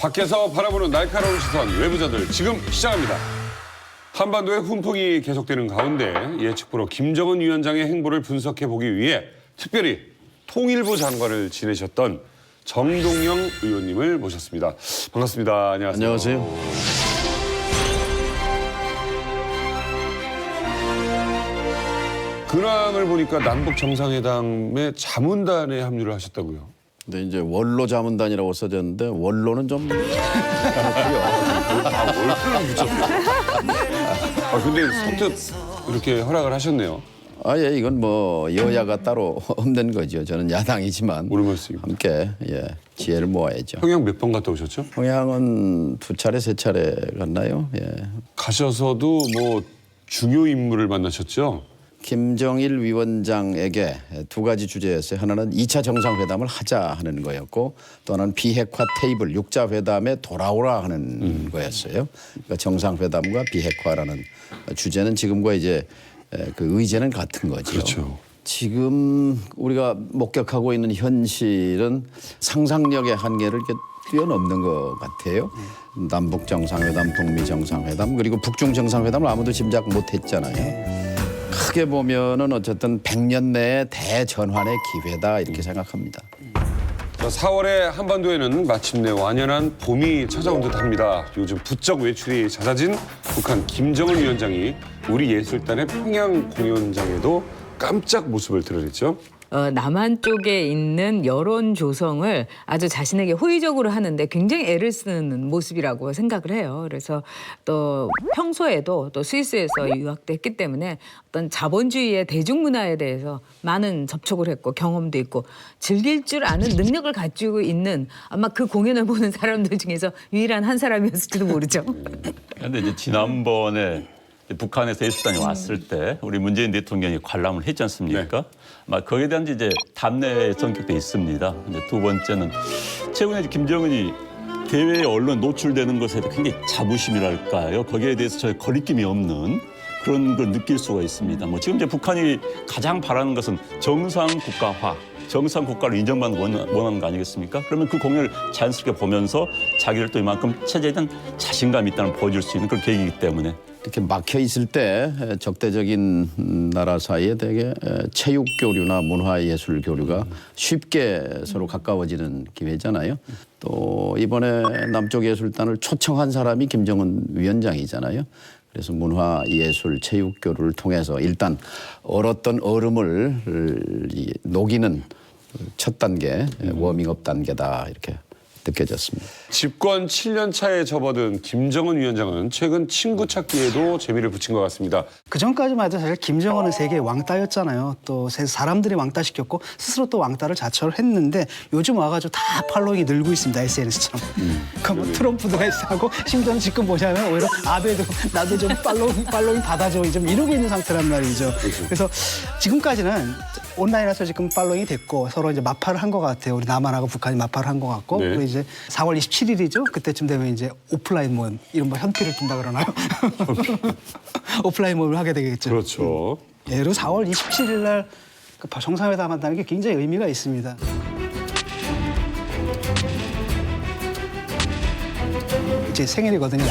밖에서 바라보는 날카로운 시선, 외부자들 지금 시작합니다. 한반도의 훈풍이 계속되는 가운데 예측보로 김정은 위원장의 행보를 분석해보기 위해 특별히 통일부 장관을 지내셨던 정동영 의원님을 모셨습니다. 반갑습니다. 안녕하세요. 안녕하세요. 근황을 보니까 남북 정상회담에 자문단에 합류를 하셨다고요. 근데 이제 원로 자문단이라고 써졌는데 원로는 좀 월클을 붙였어요. 근데 선뜻 이렇게 허락을 하셨네요. 아예 이건 뭐 여야가 따로 없는 거죠. 저는 야당이지만 오늘 말씀입니다. 함께 지혜를 모아야죠. 평양 몇 번 갔다 오셨죠? 평양은 2차례 3차례 갔나요? 예. 가셔서도 뭐 중요 인물을 만나셨죠? 김정일 위원장에게 2가지 주제였어요. 하나는 2차 정상회담을 하자 하는 거였고 또 하나는 비핵화 테이블 6자 회담에 돌아오라 하는 거였어요. 그러니까 정상회담과 비핵화라는 주제는 지금과 이제 그 의제는 같은 거죠. 그렇죠. 지금 우리가 목격하고 있는 현실은 상상력의 한계를 이렇게 뛰어넘는 것 같아요. 남북 정상회담, 북미 정상회담 그리고 북중 정상회담을 아무도 짐작 못했잖아요. 크게 보면은 어쨌든 100년 내에 대전환의 기회다 이렇게 생각합니다. 자, 4월에 한반도에는 마침내 완연한 봄이 찾아온 듯합니다. 요즘 부쩍 외출이 잦아진 북한 김정은 위원장이 우리 예술단의 평양 공연장에도 깜짝 모습을 드러냈죠. 남한 쪽에 있는 여론 조성을 아주 자신에게 호의적으로 하는데 굉장히 애를 쓰는 모습이라고 생각을 해요. 그래서 또 평소에도 또 스위스에서 유학도 했기 때문에 어떤 자본주의의 대중문화에 대해서 많은 접촉을 했고 경험도 있고 즐길 줄 아는 능력을 가지고 있는 아마 그 공연을 보는 사람들 중에서 유일한 한 사람이었을지도 모르죠. 그런데 이제 지난번에 북한에서 예술단이 왔을 때 우리 문재인 대통령이 관람을 했지 않습니까? 거기에 대한 이제 답례 성격도 있습니다. 이제 두 번째는 최근에 김정은이 대외 언론 노출되는 것에 대해 굉장히 자부심이랄까요? 거기에 대해서 전혀 거리낌이 없는 그런 걸 느낄 수가 있습니다. 지금 이제 북한이 가장 바라는 것은 정상 국가화. 정상 국가를 인정받는 원하는 거 아니겠습니까? 그러면 그 공연을 자연스럽게 보면서 자기를 또 이만큼 체제에 대한 자신감이 있다는 걸 보여줄 수 있는 그런 계기이기 때문에 이렇게 막혀 있을 때 적대적인 나라 사이에 되게 체육 교류나 문화 예술 교류가 쉽게 서로 가까워지는 기회잖아요. 또 이번에 남쪽 예술단을 초청한 사람이 김정은 위원장이잖아요. 그래서 문화 예술 체육 교류를 통해서 일단 얼었던 얼음을 녹이는 첫 단계 워밍업 단계다 이렇게 느껴졌습니다. 집권 7년 차에 접어든 김정은 위원장은 최근 친구 찾기에도 재미를 붙인 것 같습니다. 그 전까지만 해도 사실 김정은은 세계의 왕따였잖아요. 또 사람들이 왕따시켰고 스스로 또 왕따를 자처를 했는데 요즘 와가지고 다 팔로잉이 늘고 있습니다. SNS처럼. 그러니까 뭐 트럼프도 했하고 심지어는 지금 보자면 오히려 아베도 나도 좀 팔로잉 받아줘 좀 이러고 있는 상태란 말이죠. 그래서 지금까지는 온라인에서 지금 팔로잉이 됐고 서로 이제 마파를 한 것 같아요. 우리 남한하고 북한이 마파를 한 것 같고 네. 그리고 이제 4월 27일이죠. 그때쯤 되면 이제 오프라인 모임 이런 뭐 현피를 둔다 그러나요? 오프라인 모임을 하게 되겠죠. 그렇죠. 예, 그리고 4월 27일 날 정상회담 한다는 게 굉장히 의미가 있습니다. 제 생일이거든요.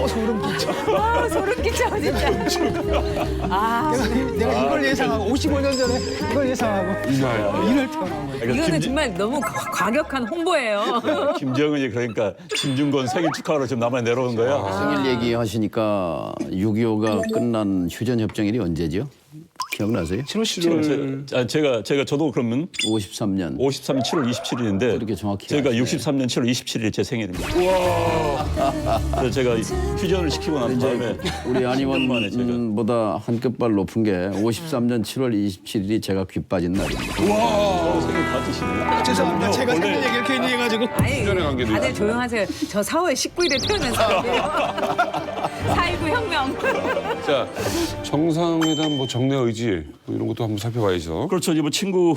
소름 끼쳐. 아, 소름 끼쳐 진짜. 내가 이걸 예상하고 55년 전에 이걸 예상하고 이날 태어난 거예요. 이거는 정말 너무 과격한 홍보예요. 김정은이 그러니까 김중건 생일 축하하러 지금 남한에 내려온 거야. 생일 얘기하시니까 6.25가 끝난 휴전협정일이 언제죠? 기억나세요? 7월 저도 그러면 53년. 53년 7월 27일인데 그렇게 정확히 제가 아시네. 63년 7월 27일이 제 생일입니다. 그래서 제가 휴전을 시키고 난 다음에 우리 10년 만에 제가 안의원보다 한 끗발 높은 게 53년 7월 27일이 제가 귀 빠진 날입니다. 생일 받으시네요. 죄송합니다. 제가 생일 얘기를 괜히 해가지고. 휴전의 관계도 다들 있고. 조용하세요. 저 4월 19일에 태어난 사람이에요. 4.19 혁명. 자, 정상회담 뭐 정례 의지 뭐 이런 것도 한번 살펴봐야죠. 그렇죠. 이제 친구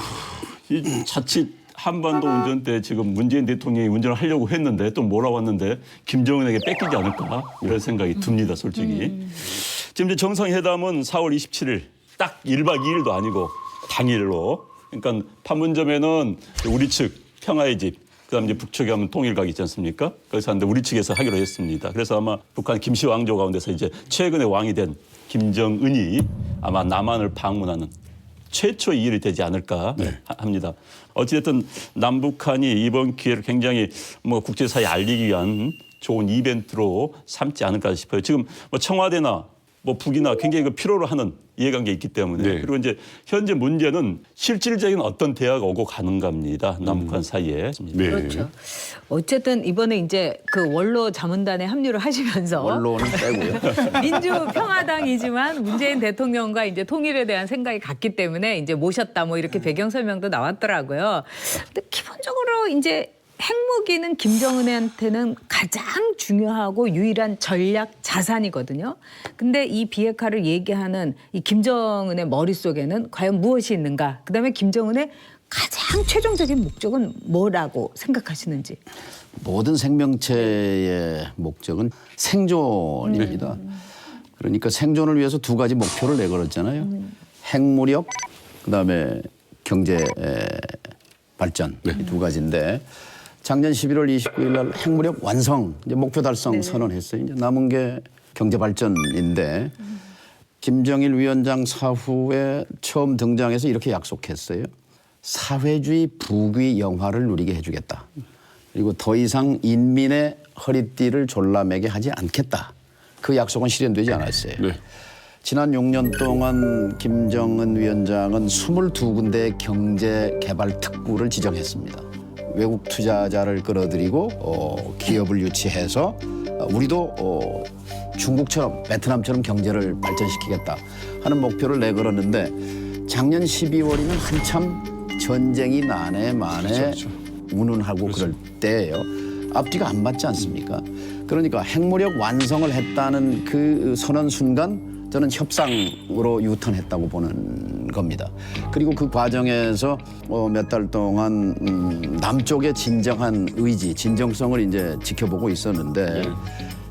자칫 한반도 운전 때 지금 문재인 대통령이 운전을 하려고 했는데 또 몰아왔는데 김정은에게 뺏기지 않을까 이런 생각이 듭니다. 솔직히. 지금 이제 정상회담은 4월 27일 딱 1박 2일도 아니고 당일로. 그러니까 판문점에는 우리 측 평화의 집, 그다음 이제 북측에 하면 통일각 있지 않습니까? 거기서 하는데 우리 측에서 하기로 했습니다. 그래서 아마 북한 김씨 왕조 가운데서 이제 최근에 왕이 된 김정은이 아마 남한을 방문하는 최초의 일이 되지 않을까 합니다. 어찌됐든 남북한이 이번 기회를 굉장히 뭐 국제사회에 알리기 위한 좋은 이벤트로 삼지 않을까 싶어요. 지금 뭐 청와대나 뭐 북이나 굉장히 그 필요로 하는 이해관계 있기 때문에 네. 그리고 이제 현재 문제는 실질적인 어떤 대화가 오고 가는가입니다. 남북한 사이에. 네. 그렇죠. 어쨌든 이번에 이제 그 원로 자문단에 합류를 하시면서 원로는 빼고요. 민주평화당이지만 문재인 대통령과 이제 통일에 대한 생각이 같기 때문에 이제 모셨다 뭐 이렇게 배경 설명도 나왔더라고요. 근데 기본적으로 이제 핵무기는 김정은한테는 가장 중요하고 유일한 전략 자산이거든요. 근데 이 비핵화를 얘기하는 이 김정은의 머릿속에는 과연 무엇이 있는가? 그다음에 김정은의 가장 최종적인 목적은 뭐라고 생각하시는지. 모든 생명체의 목적은 생존입니다. 그러니까 생존을 위해서 두 가지 목표를 내걸었잖아요. 핵무력, 그다음에 경제 발전 이 두 가지인데 작년 11월 29일 날 핵무력 완성 이제 목표 달성 선언했어요. 이제 남은 게 경제 발전인데 김정일 위원장 사후에 처음 등장해서 이렇게 약속했어요. 사회주의 부귀 영화를 누리게 해주겠다. 그리고 더 이상 인민의 허리띠를 졸라매게 하지 않겠다. 그 약속은 실현되지 않았어요. 네. 지난 6년 동안 김정은 위원장은 22군데의 경제개발 특구를 지정했습니다. 외국 투자자를 끌어들이고 기업을 유치해서 우리도 중국처럼 베트남처럼 경제를 발전시키겠다 하는 목표를 내걸었는데 작년 12월이면 한참 전쟁이 난해 만에 운운하고 그럴 때예요. 앞뒤가 안 맞지 않습니까? 그러니까 핵무력 완성을 했다는 그 선언 순간 저는 협상으로 유턴했다고 보는 겁니다. 그리고 그 과정에서 몇 달 동안 남쪽의 진정한 의지, 진정성을 이제 지켜보고 있었는데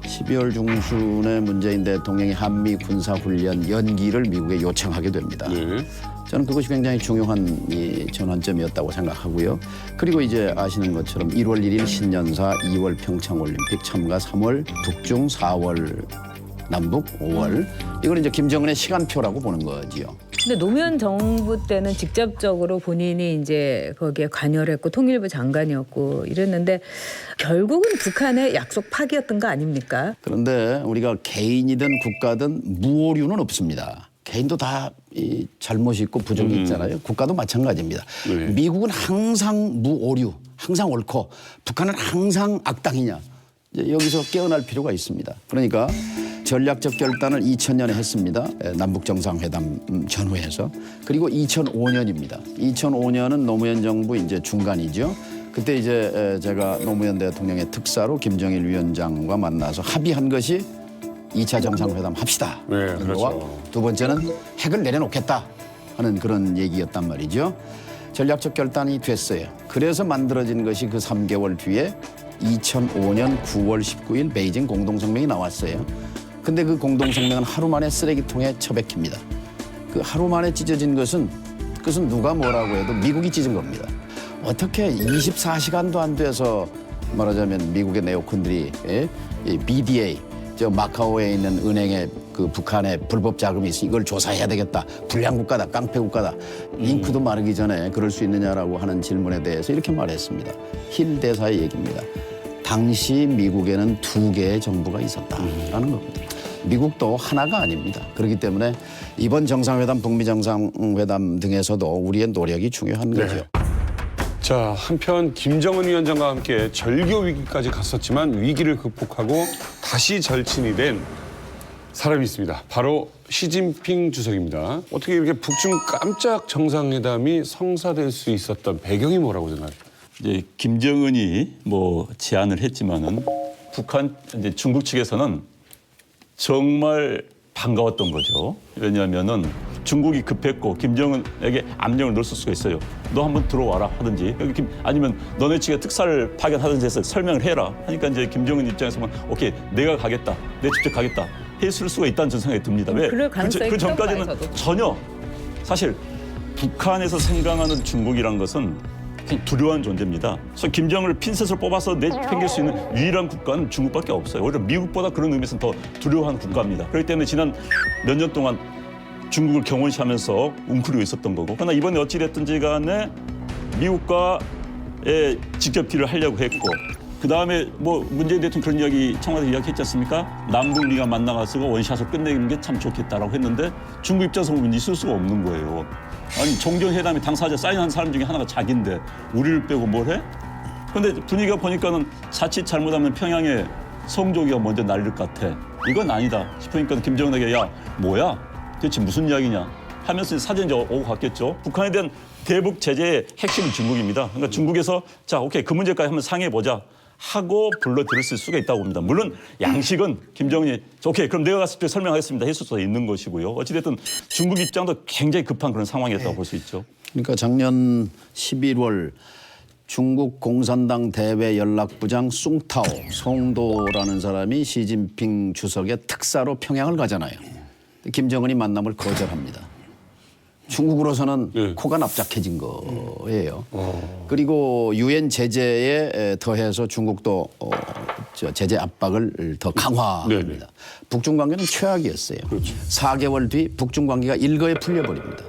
12월 중순에 문재인 대통령이 한미 군사훈련 연기를 미국에 요청하게 됩니다. 네. 저는 그것이 굉장히 중요한 이 전환점이었다고 생각하고요. 그리고 이제 아시는 것처럼 1월 1일 신년사, 2월 평창올림픽 참가, 3월 북중, 4월 남북, 5월 이걸 이제 김정은의 시간표라고 보는 거지요. 근데 노무현 정부 때는 직접적으로 본인이 이제 거기에 관여를 했고 통일부 장관이었고 이랬는데 결국은 북한의 약속 파기였던 거 아닙니까? 그런데 우리가 개인이든 국가든 무오류는 없습니다. 개인도 다 이 잘못이 있고 부족이 있잖아요. 국가도 마찬가지입니다. 네. 미국은 항상 무오류, 항상 옳고 북한은 항상 악당이냐. 이제 여기서 깨어날 필요가 있습니다. 그러니까 전략적 결단을 2000년에 했습니다. 남북 정상회담 전후에서. 그리고 2005년입니다. 2005년은 노무현 정부 이제 중간이죠. 그때 이제 제가 노무현 대통령의 특사로 김정일 위원장과 만나서 합의한 것이 2차 정상회담 합시다. 네, 하는 그렇죠. 거와 두 번째는 핵을 내려놓겠다 하는 그런 얘기였단 말이죠. 전략적 결단이 됐어요. 그래서 만들어진 것이 그 3개월 뒤에 2005년 9월 19일 베이징 공동성명이 나왔어요. 근데 그 공동성명은 하루 만에 쓰레기통에 처박힙니다. 그 하루 만에 찢어진 것은 그것은 누가 뭐라고 해도 미국이 찢은 겁니다. 어떻게 24시간도 안 돼서 말하자면 미국의 네오콘들이 이 BDA 저 마카오에 있는 은행에 그 북한에 불법 자금이 있으니 이걸 조사해야 되겠다. 불량 국가다, 깡패 국가다. 잉크도 마르기 전에 그럴 수 있느냐라고 하는 질문에 대해서 이렇게 말했습니다. 힐 대사의 얘기입니다. 당시 미국에는 2개의 정부가 있었다라는 겁니다. 미국도 하나가 아닙니다. 그렇기 때문에 이번 정상회담, 북미 정상회담 등에서도 우리의 노력이 중요한 거죠. 자, 한편 김정은 위원장과 함께 절교 위기까지 갔었지만 위기를 극복하고 다시 절친이 된 사람이 있습니다. 바로 시진핑 주석입니다. 어떻게 이렇게 북중 깜짝 정상회담이 성사될 수 있었던 배경이 뭐라고 생각하세요? 이제 김정은이 뭐 제안을 했지만은 북한 이제 중국 측에서는 정말 반가웠던 거죠. 왜냐하면은 중국이 급했고 김정은에게 압력을 넣을 수가 있어요. 너 한번 들어와라 하든지 여기 아니면 너네 측에 특사를 파견하든지 해서 설명을 해라. 하니까 이제 김정은 입장에서는 오케이 내가 가겠다, 내 직접 가겠다 했을 수가 있다는 전 생각이 듭니다. 왜? 그럴 가능성이 그 전까지는 있다고 봐요, 저도. 전혀 사실 북한에서 생각하는 중국이란 것은 두려운 존재입니다. 그래서 김정은을 핀셋을 뽑아서 내팽길 수 있는 유일한 국가는 중국밖에 없어요. 오히려 미국보다 그런 의미에서는 더 두려워하는 국가입니다. 그렇기 때문에 지난 몇 년 동안 중국을 경원시하면서 웅크리고 있었던 거고, 그러나 이번에 어찌됐든지 간에 미국과의 직접 딜을 하려고 했고, 그 다음에 뭐 문재인 대통령 그런 이야기 청와대 이야기했지 않습니까? 남북미가 만나가지고 원샷을 끝내는 게 참 좋겠다라고 했는데 중국 입장에서 보면 있을 수가 없는 거예요. 아니 정경회담에 당사자 사인한 사람 중에 하나가 자기인데 우리를 빼고 뭘 해? 그런데 분위기가 보니까는 자칫 잘못하면 평양에 성조기가 먼저 날릴 것 같아. 이건 아니다 싶으니까 김정은에게 야 뭐야? 대체 무슨 이야기냐? 하면서 사전에 오고 갔겠죠. 북한에 대한 대북 제재의 핵심은 중국입니다. 그러니까 중국에서 자 오케이 그 문제까지 한번 상의해보자 하고 불러들였을 수가 있다고 봅니다. 물론 양식은 김정은이 오케이 그럼 내가 갔을 때 설명하겠습니다 했을 수도 있는 것이고요. 어찌됐든 중국 입장도 굉장히 급한 그런 상황이었다고 볼 수 있죠. 그러니까 작년 11월 중국 공산당 대외 연락부장 숭타오 송도라는 사람이 시진핑 주석의 특사로 평양을 가잖아요. 김정은이 만남을 거절합니다. 중국으로서는 네. 코가 납작해진 거예요. 그리고 유엔 제재에 더해서 중국도 제재 압박을 더 강화합니다. 북중 관계는 최악이었어요. 그렇죠. 4개월 뒤 북중 관계가 일거에 풀려버립니다.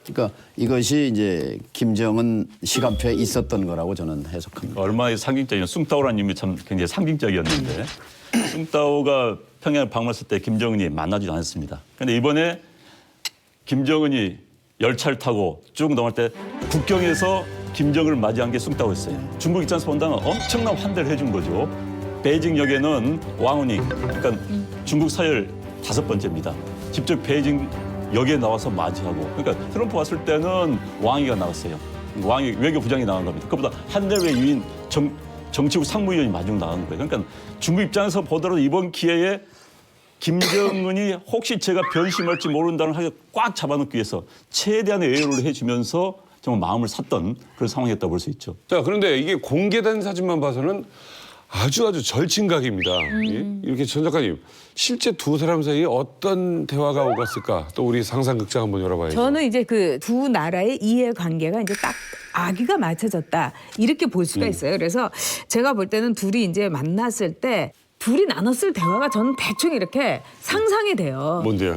그러니까 이것이 이제 김정은 시간표에 있었던 거라고 저는 해석합니다. 얼마나 상징적이냐. 숭따오라는 이름이 참 굉장히 상징적이었는데 숭따오가 평양을 방문했을 때 김정은이 만나지도 않았습니다. 그런데 이번에 김정은이 열차를 타고 쭉 넘어갈 때 국경에서 김정은을 맞이한 게 숭따오였어요. 중국 입장에서 본다면 엄청난 환대를 해준 거죠. 베이징역에는 왕운이 그러니까 중국 서열 5번째입니다. 직접 베이징 역에 나와서 맞이하고 그러니까 트럼프 왔을 때는 왕이가 나왔어요. 왕이 외교부장이 나간 겁니다. 그보다 한 달 외 유인 정치국 상무위원이 마중 나간 거예요. 그러니까 중국 입장에서 보더라도 이번 기회에 김정은이 혹시 제가 변심할지 모른다는 하게 꽉 잡아놓기 위해서 최대한의 외교를 해주면서 정말 마음을 샀던 그런 상황이었다고 볼 수 있죠. 자, 그런데 이게 공개된 사진만 봐서는 아주 절친각입니다. 이렇게 전 작가님, 실제 두 사람 사이에 어떤 대화가 오갔을까? 또 우리 상상극장 한번 열어봐야죠. 저는 이제 그 두 나라의 이해관계가 이제 딱 아기가 맞춰졌다 이렇게 볼 수가 있어요. 그래서 제가 볼 때는 둘이 이제 만났을 때 둘이 나눴을 대화가 저는 대충 이렇게 상상이 돼요. 뭔데요?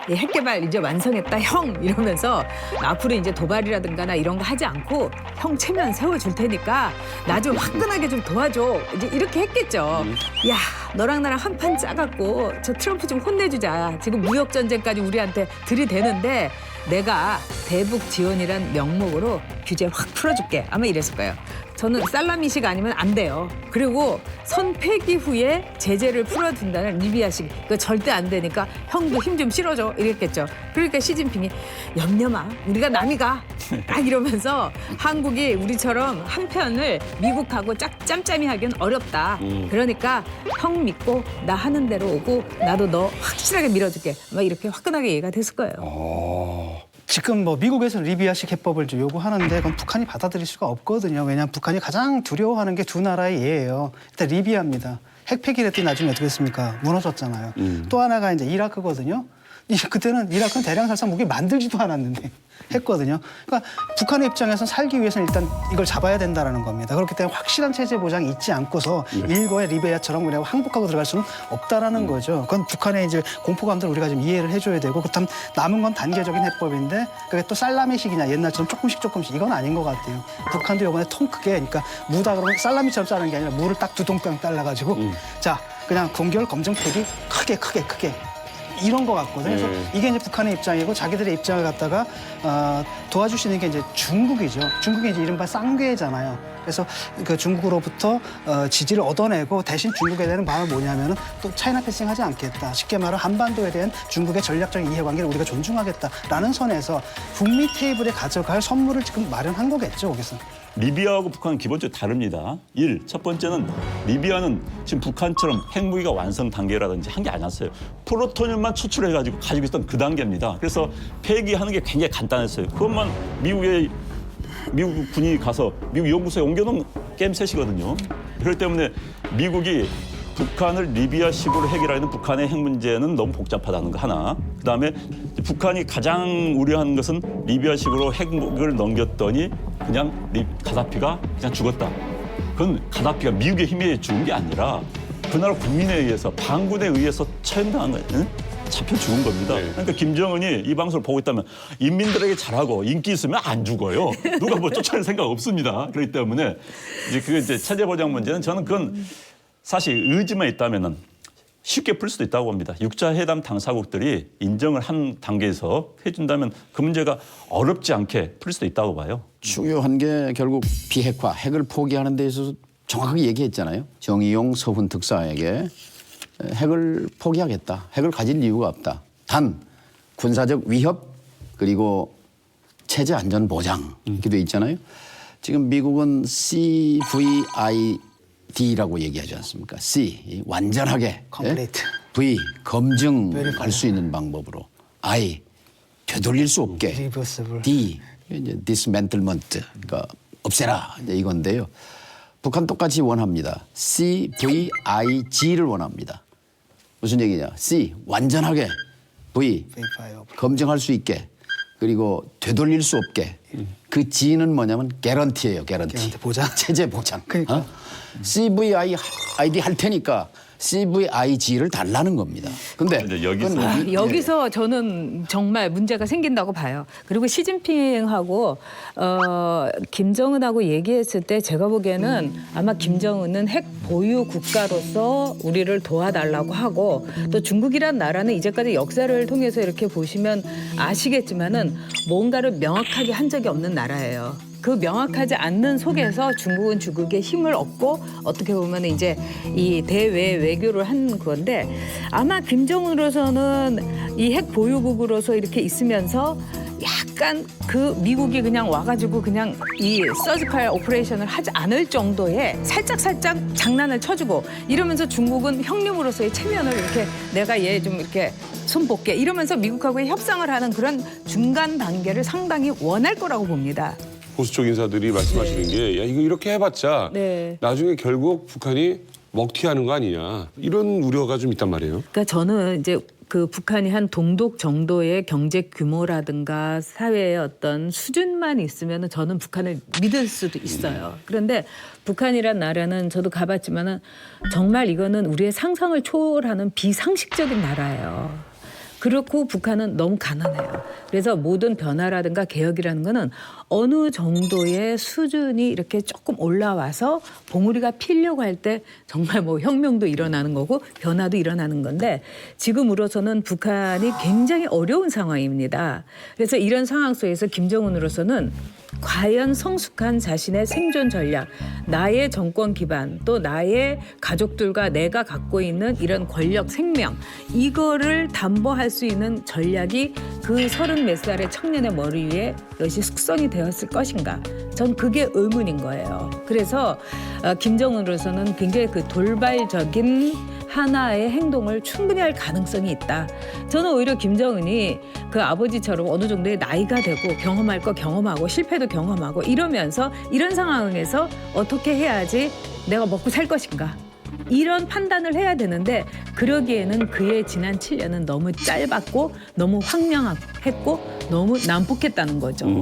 이 핵개발 이제 완성했다 형 이러면서 앞으로 이제 도발이라든가나 이런 거 하지 않고 형 체면 세워줄 테니까 나 좀 화끈하게 좀 도와줘 이제 이렇게 했겠죠. 야 너랑 나랑 한 판 짜갖고 저 트럼프 좀 혼내주자. 지금 무역 전쟁까지 우리한테 들이대는데 내가 대북 지원이란 명목으로 규제 확 풀어줄게. 아마 이랬을 거예요. 저는 살라미식 아니면 안 돼요. 그리고 선 폐기 후에 제재를 풀어준다는 리비아식 그거 절대 안 되니까 형도 힘 좀 실어줘 이랬겠죠. 그러니까 시진핑이 염려마 우리가 남이가 딱 이러면서 한국이 우리처럼 한 편을 미국하고 짬짬이 하기는 어렵다. 그러니까 형 믿고 나 하는 대로 오고 나도 너 확실하게 밀어줄게. 막 이렇게 화끈하게 얘기가 됐을 거예요. 지금 뭐 미국에서 리비아식 해법을 좀 요구하는데 그건 북한이 받아들일 수가 없거든요. 왜냐하면 북한이 가장 두려워하는 게 두 나라의 예예요. 일단 리비아입니다. 핵 폐기했더니 나중에 어떻게 됐습니까? 무너졌잖아요. 또 하나가 이제 이라크거든요. 그때는 이라크는 대량 살상 무기 만들지도 않았는데 했거든요. 그러니까 북한의 입장에서는 살기 위해서는 일단 이걸 잡아야 된다는 겁니다. 그렇기 때문에 확실한 체제 보장이 있지 않고서 일거의 리비아처럼 그냥 항복하고 들어갈 수는 없다라는 거죠. 그건 북한의 이제 공포감들을 우리가 좀 이해를 해줘야 되고 그렇다면 남은 건 단계적인 해법인데 그게 또 살라미식이냐 옛날처럼 조금씩 이건 아닌 것 같아요. 북한도 이번에 통 크게 그러니까 무다 그러면 살라미처럼 자르는 게 아니라 무를 딱 두 동병 잘라가지고 자 그냥 공결 검정 폐기 크게 이런 것 같거든요. 그래서 이게 이제 북한의 입장이고 자기들의 입장을 갖다가 도와줄 수 있는 게 이제 중국이죠. 중국이 이제 이른바 쌍궤잖아요. 그래서 그 중국으로부터 지지를 얻어내고 대신 중국에 대한 마음은 뭐냐면은 또 차이나 패싱하지 않겠다. 쉽게 말하면 한반도에 대한 중국의 전략적인 이해관계를 우리가 존중하겠다라는 선에서 북미 테이블에 가져갈 선물을 지금 마련한 거겠죠, 거기서. 리비아하고 북한은 기본적으로 다릅니다. 첫 번째는 리비아는 지금 북한처럼 핵무기가 완성 단계라든지 한 게 아니었어요. 플루토늄만 추출해가지고 가지고 있던 그 단계입니다. 그래서 폐기하는 게 굉장히 간단했어요. 그것만 미국 군이 가서 미국 연구소에 옮겨놓은 게임 셋이거든요. 그렇기 때문에 미국이 북한을 리비아식으로 해결하는 북한의 핵 문제는 너무 복잡하다는 거 하나. 그다음에 북한이 가장 우려하는 것은 리비아식으로 핵을 넘겼더니 그냥 가다피가 그냥 죽었다. 그건 가다피가 미국의 힘에 죽은 게 아니라 그 나라 국민에 의해서 반군에 의해서 처형당한 거예요. 잡혀 죽은 겁니다. 네. 그러니까 김정은이 이 방송을 보고 있다면 인민들에게 잘하고 인기 있으면 안 죽어요. 누가 뭐 쫓아낼 생각 없습니다. 그렇기 때문에 이제 그 이제 체제 보장 문제는 저는 그건 사실 의지만 있다면은 쉽게 풀 수도 있다고 봅니다. 6자 회담 당사국들이 인정을 한 단계에서 해준다면 그 문제가 어렵지 않게 풀 수도 있다고 봐요. 중요한 게 결국 비핵화, 핵을 포기하는 데 있어서 정확하게 얘기했잖아요. 정의용 서훈 특사에게 핵을 포기하겠다. 핵을 가질 이유가 없다. 단 군사적 위협 그리고 체제 안전 보장 이렇게 돼 있잖아요. 지금 미국은 CVID라고 얘기하지 않습니까? C 완전하게, Complete. V 검증할 수 있는 방법으로, I 되돌릴 수 없게, Irreversible. D 이제 dismantlement 그러니까 없애라 이제 이건데요. 북한 똑같이 원합니다. CVIG를 원합니다. 무슨 얘기냐? C 완전하게, V Verifiable. 검증할 수 있게, 그리고 되돌릴 수 없게. 그 G는 뭐냐면 개런티예요. 개런티. 개런티, 보장. 체제 보장. 그러니까. CVID 할 테니까 CVIG를 달라는 겁니다. 근데 근데 여기서 그건 여기서 저는 정말 문제가 생긴다고 봐요. 그리고 시진핑하고 김정은하고 얘기했을 때 제가 보기에는 아마 김정은은 핵 보유 국가로서 우리를 도와달라고 하고 또 중국이란 나라는 이제까지 역사를 통해서 이렇게 보시면 아시겠지만은 뭔가를 명확하게 한 적이 없는 나라예요. 그 명확하지 않는 속에서 중국은 중국의 힘을 얻고 어떻게 보면 이제 이 대외 외교를 한 건데 아마 김정은으로서는 이 핵 보유국으로서 이렇게 있으면서 약간 그 미국이 그냥 와가지고 그냥 이 서지컬 오퍼레이션을 하지 않을 정도의 살짝 장난을 쳐주고 이러면서 중국은 형님으로서의 체면을 이렇게 내가 얘 좀 이렇게 손볼게 이러면서 미국하고의 협상을 하는 그런 중간 단계를 상당히 원할 거라고 봅니다. 보수 쪽 인사들이 말씀하시는 게 야 이거 이렇게 해봤자 네. 나중에 결국 북한이 먹튀하는 거 아니냐 이런 우려가 좀 있단 말이에요. 그러니까 저는 이제 그 북한이 한 동독 정도의 경제 규모라든가 사회의 어떤 수준만 있으면 저는 북한을 믿을 수도 있어요. 그런데 북한이란 나라는 저도 가봤지만은 정말 이거는 우리의 상상을 초월하는 비상식적인 나라예요. 그렇고 북한은 너무 가난해요. 그래서 모든 변화라든가 개혁이라는 거는 어느 정도의 수준이 이렇게 조금 올라와서 봉우리가 피려고 할 때 정말 뭐 혁명도 일어나는 거고 변화도 일어나는 건데 지금으로서는 북한이 굉장히 어려운 상황입니다. 그래서 이런 상황 속에서 김정은으로서는 과연 성숙한 자신의 생존 전략, 나의 정권 기반, 또 나의 가족들과 내가 갖고 있는 이런 권력, 생명 이거를 담보할 수 있는 전략이 그 30몇 살의 청년의 머리 위에 이것이 숙성이 되었을 것인가? 전 그게 의문인 거예요. 그래서 김정은으로서는 굉장히 그 돌발적인 하나의 행동을 충분히 할 가능성이 있다. 저는 오히려 김정은이 그 아버지처럼 어느 정도의 나이가 되고 경험할 거 경험하고 실패도 경험하고 이러면서 이런 상황에서 어떻게 해야지 내가 먹고 살 것인가. 이런 판단을 해야 되는데 그러기에는 그의 지난 7년은 너무 짧았고 너무 황량했고 너무 난폭했다는 거죠.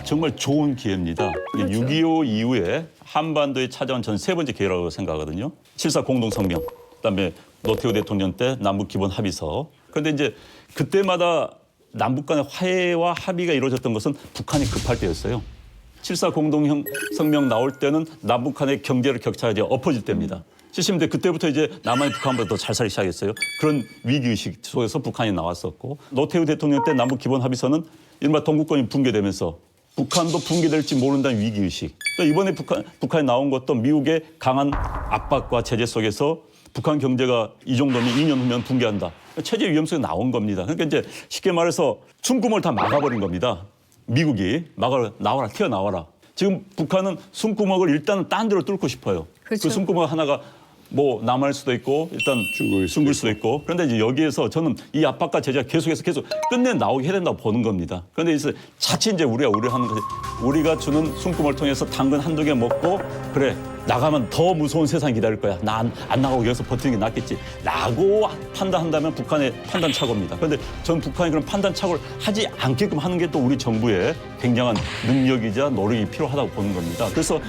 정말 좋은 기회입니다. 그렇죠. 6.25 이후에 한반도에 찾아온 전 세 번째 기회라고 생각하거든요. 7.4 공동성명, 그다음에 노태우 대통령 때 남북 기본 합의서. 그런데 이제 그때마다 남북 간의 화해와 합의가 이루어졌던 것은 북한이 급할 때였어요. 7.4 공동성명 나올 때는 남북 간의 경제를 격차가 이제 엎어질 때입니다. 70년대 그때부터 이제 남한이 북한보다 더 잘 살기 시작했어요. 그런 위기의식 속에서 북한이 나왔었고 노태우 대통령 때 남북 기본 합의서는 이른바 동북권이 붕괴되면서 북한도 붕괴될지 모른다는 위기의식. 또 이번에 북한이 나온 것도 미국의 강한 압박과 제재 속에서 북한 경제가 이 정도면 2년 후면 붕괴한다. 체제 위험성이 나온 겁니다. 그러니까 이제 쉽게 말해서 숨구멍을 다 막아버린 겁니다. 미국이 나와라, 튀어나와라. 지금 북한은 숨구멍을 일단은 딴 데로 뚫고 싶어요. 그렇죠. 그 숨구멍 하나가 뭐 남할 수도 있고 일단 중국일 수도 있고 그런데 이제 여기에서 저는 이 압박과 제재가 계속 끝내 나오게 해야 된다고 보는 겁니다. 그런데 이제 자칫 이제 우리가 우려하는 것이 우리가 주는 숨구멍을 통해서 당근 한두 개 먹고 그래 나가면 더 무서운 세상이 기다릴 거야. 나 안 나가고 여기서 버티는 게 낫겠지. 라고 판단한다면 북한의 판단 착오입니다. 그런데 전 북한이 그런 판단 착오를 하지 않게끔 하는 게 또 우리 정부의 굉장한 능력이자 노력이 필요하다고 보는 겁니다. 그래서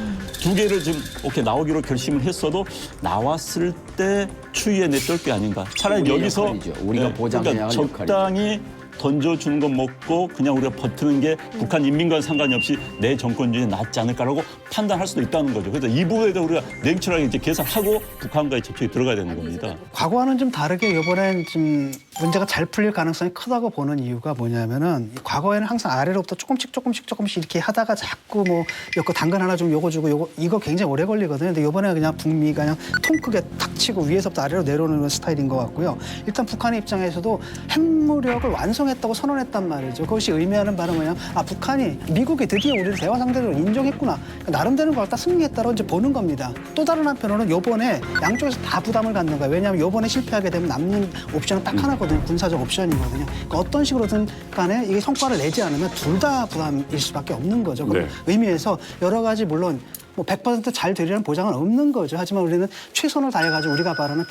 두 개를 지금 오케이 나오기로 결심을 했어도 나왔을 때 추위에 내떨 게 아닌가. 차라리 우리의 여기서 역할이죠. 우리가 보장해야 할 적당히 던져주는 것 먹고 그냥 우리가 버티는 게 북한 인민과는 상관이 없이 내 정권주의에 낫지 않을까라고 판단할 수도 있다는 거죠. 그래서 이 부분에 대해 우리가 냉철하게 이제 계산하고 북한과의 접촉이 들어가야 되는 겁니다. 과거와는 좀 다르게 이번엔 좀 문제가 잘 풀릴 가능성이 크다고 보는 이유가 뭐냐면은 과거에는 항상 아래로부터 조금씩 이렇게 하다가 자꾸 뭐 요거 당근 하나 좀 요거 주고 요거 이거 굉장히 오래 걸리거든요. 근데 이번에 그냥 북미가 그냥 통 크게 탁 치고 위에서부터 아래로 내려오는 스타일인 것 같고요. 일단 북한의 입장에서도 핵무력을 완성했다고 선언했단 말이죠. 그것이 의미하는 바는 뭐냐? 아 북한이 미국이 드디어 우리를 대화 상대로 인정했구나. 그러니까 나름대로 걸 딱 승리했다고 이제 보는 겁니다. 또 다른 한편으로는 요번에 양쪽에서 다 부담을 갖는 거예요. 왜냐하면 요번에 실패하게 되면 남는 옵션은 딱 하나거든요. 군사적 옵션이거든요. 그러니까 어떤 식으로든 간에 이게 성과를 내지 않으면 둘 다 부담일 수밖에 없는 거죠. 그런 네. 의미에서 여러 가지 물론 뭐 100% 잘 되리라는 보장은 없는 거죠. 하지만 우리는 최선을 다해가지고 우리가 바라는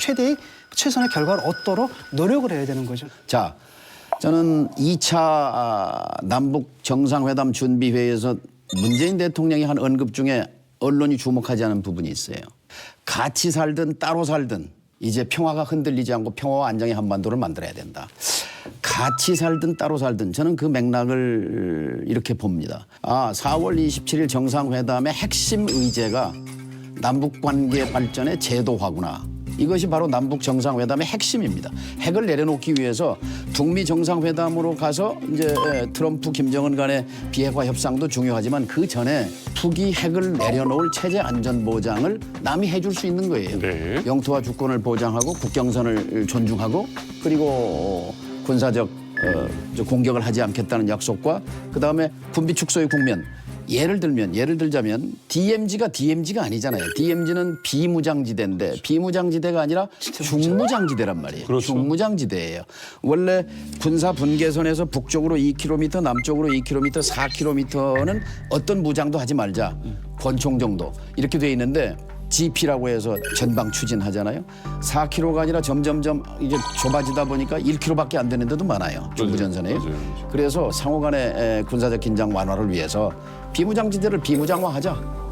최선의 결과를 얻도록 노력을 해야 되는 거죠. 자, 저는 2차 남북 정상회담 준비회의에서 문재인 대통령이 한 언급 중에 언론이 주목하지 않은 부분이 있어요. 같이 살든 따로 살든 이제 평화가 흔들리지 않고 평화와 안정의 한반도를 만들어야 된다. 같이 살든 따로 살든 저는 그 맥락을 이렇게 봅니다. 4월 27일 정상회담의 핵심 의제가 남북관계 발전의 제도화구나. 이것이 바로 남북 정상회담의 핵심입니다. 핵을 내려놓기 위해서 북미 정상회담으로 가서 이제 트럼프 김정은 간의 비핵화 협상도 중요하지만 그 전에 북이 핵을 내려놓을 체제 안전 보장을 남이 해줄 수 있는 거예요. 네. 영토와 주권을 보장하고 국경선을 존중하고 그리고 군사적 공격을 하지 않겠다는 약속과 그다음에 군비 축소의 국면. 예를 들자면 DMZ가 아니잖아요. DMZ는 비무장지대인데 비무장지대가 아니라 중무장지대란 말이에요. 그렇죠. 중무장지대예요. 원래 군사 분계선에서 북쪽으로 2km, 남쪽으로 2km, 4km는 어떤 무장도 하지 말자. 권총 정도 이렇게 돼 있는데 GP라고 해서 전방 추진하잖아요. 4km가 아니라 점점점 이게 좁아지다 보니까 1km밖에 안 되는 데도 많아요. 중부전선에. 맞아요. 그래서 상호 간의 군사적 긴장 완화를 위해서 비무장지대를 비무장화하자.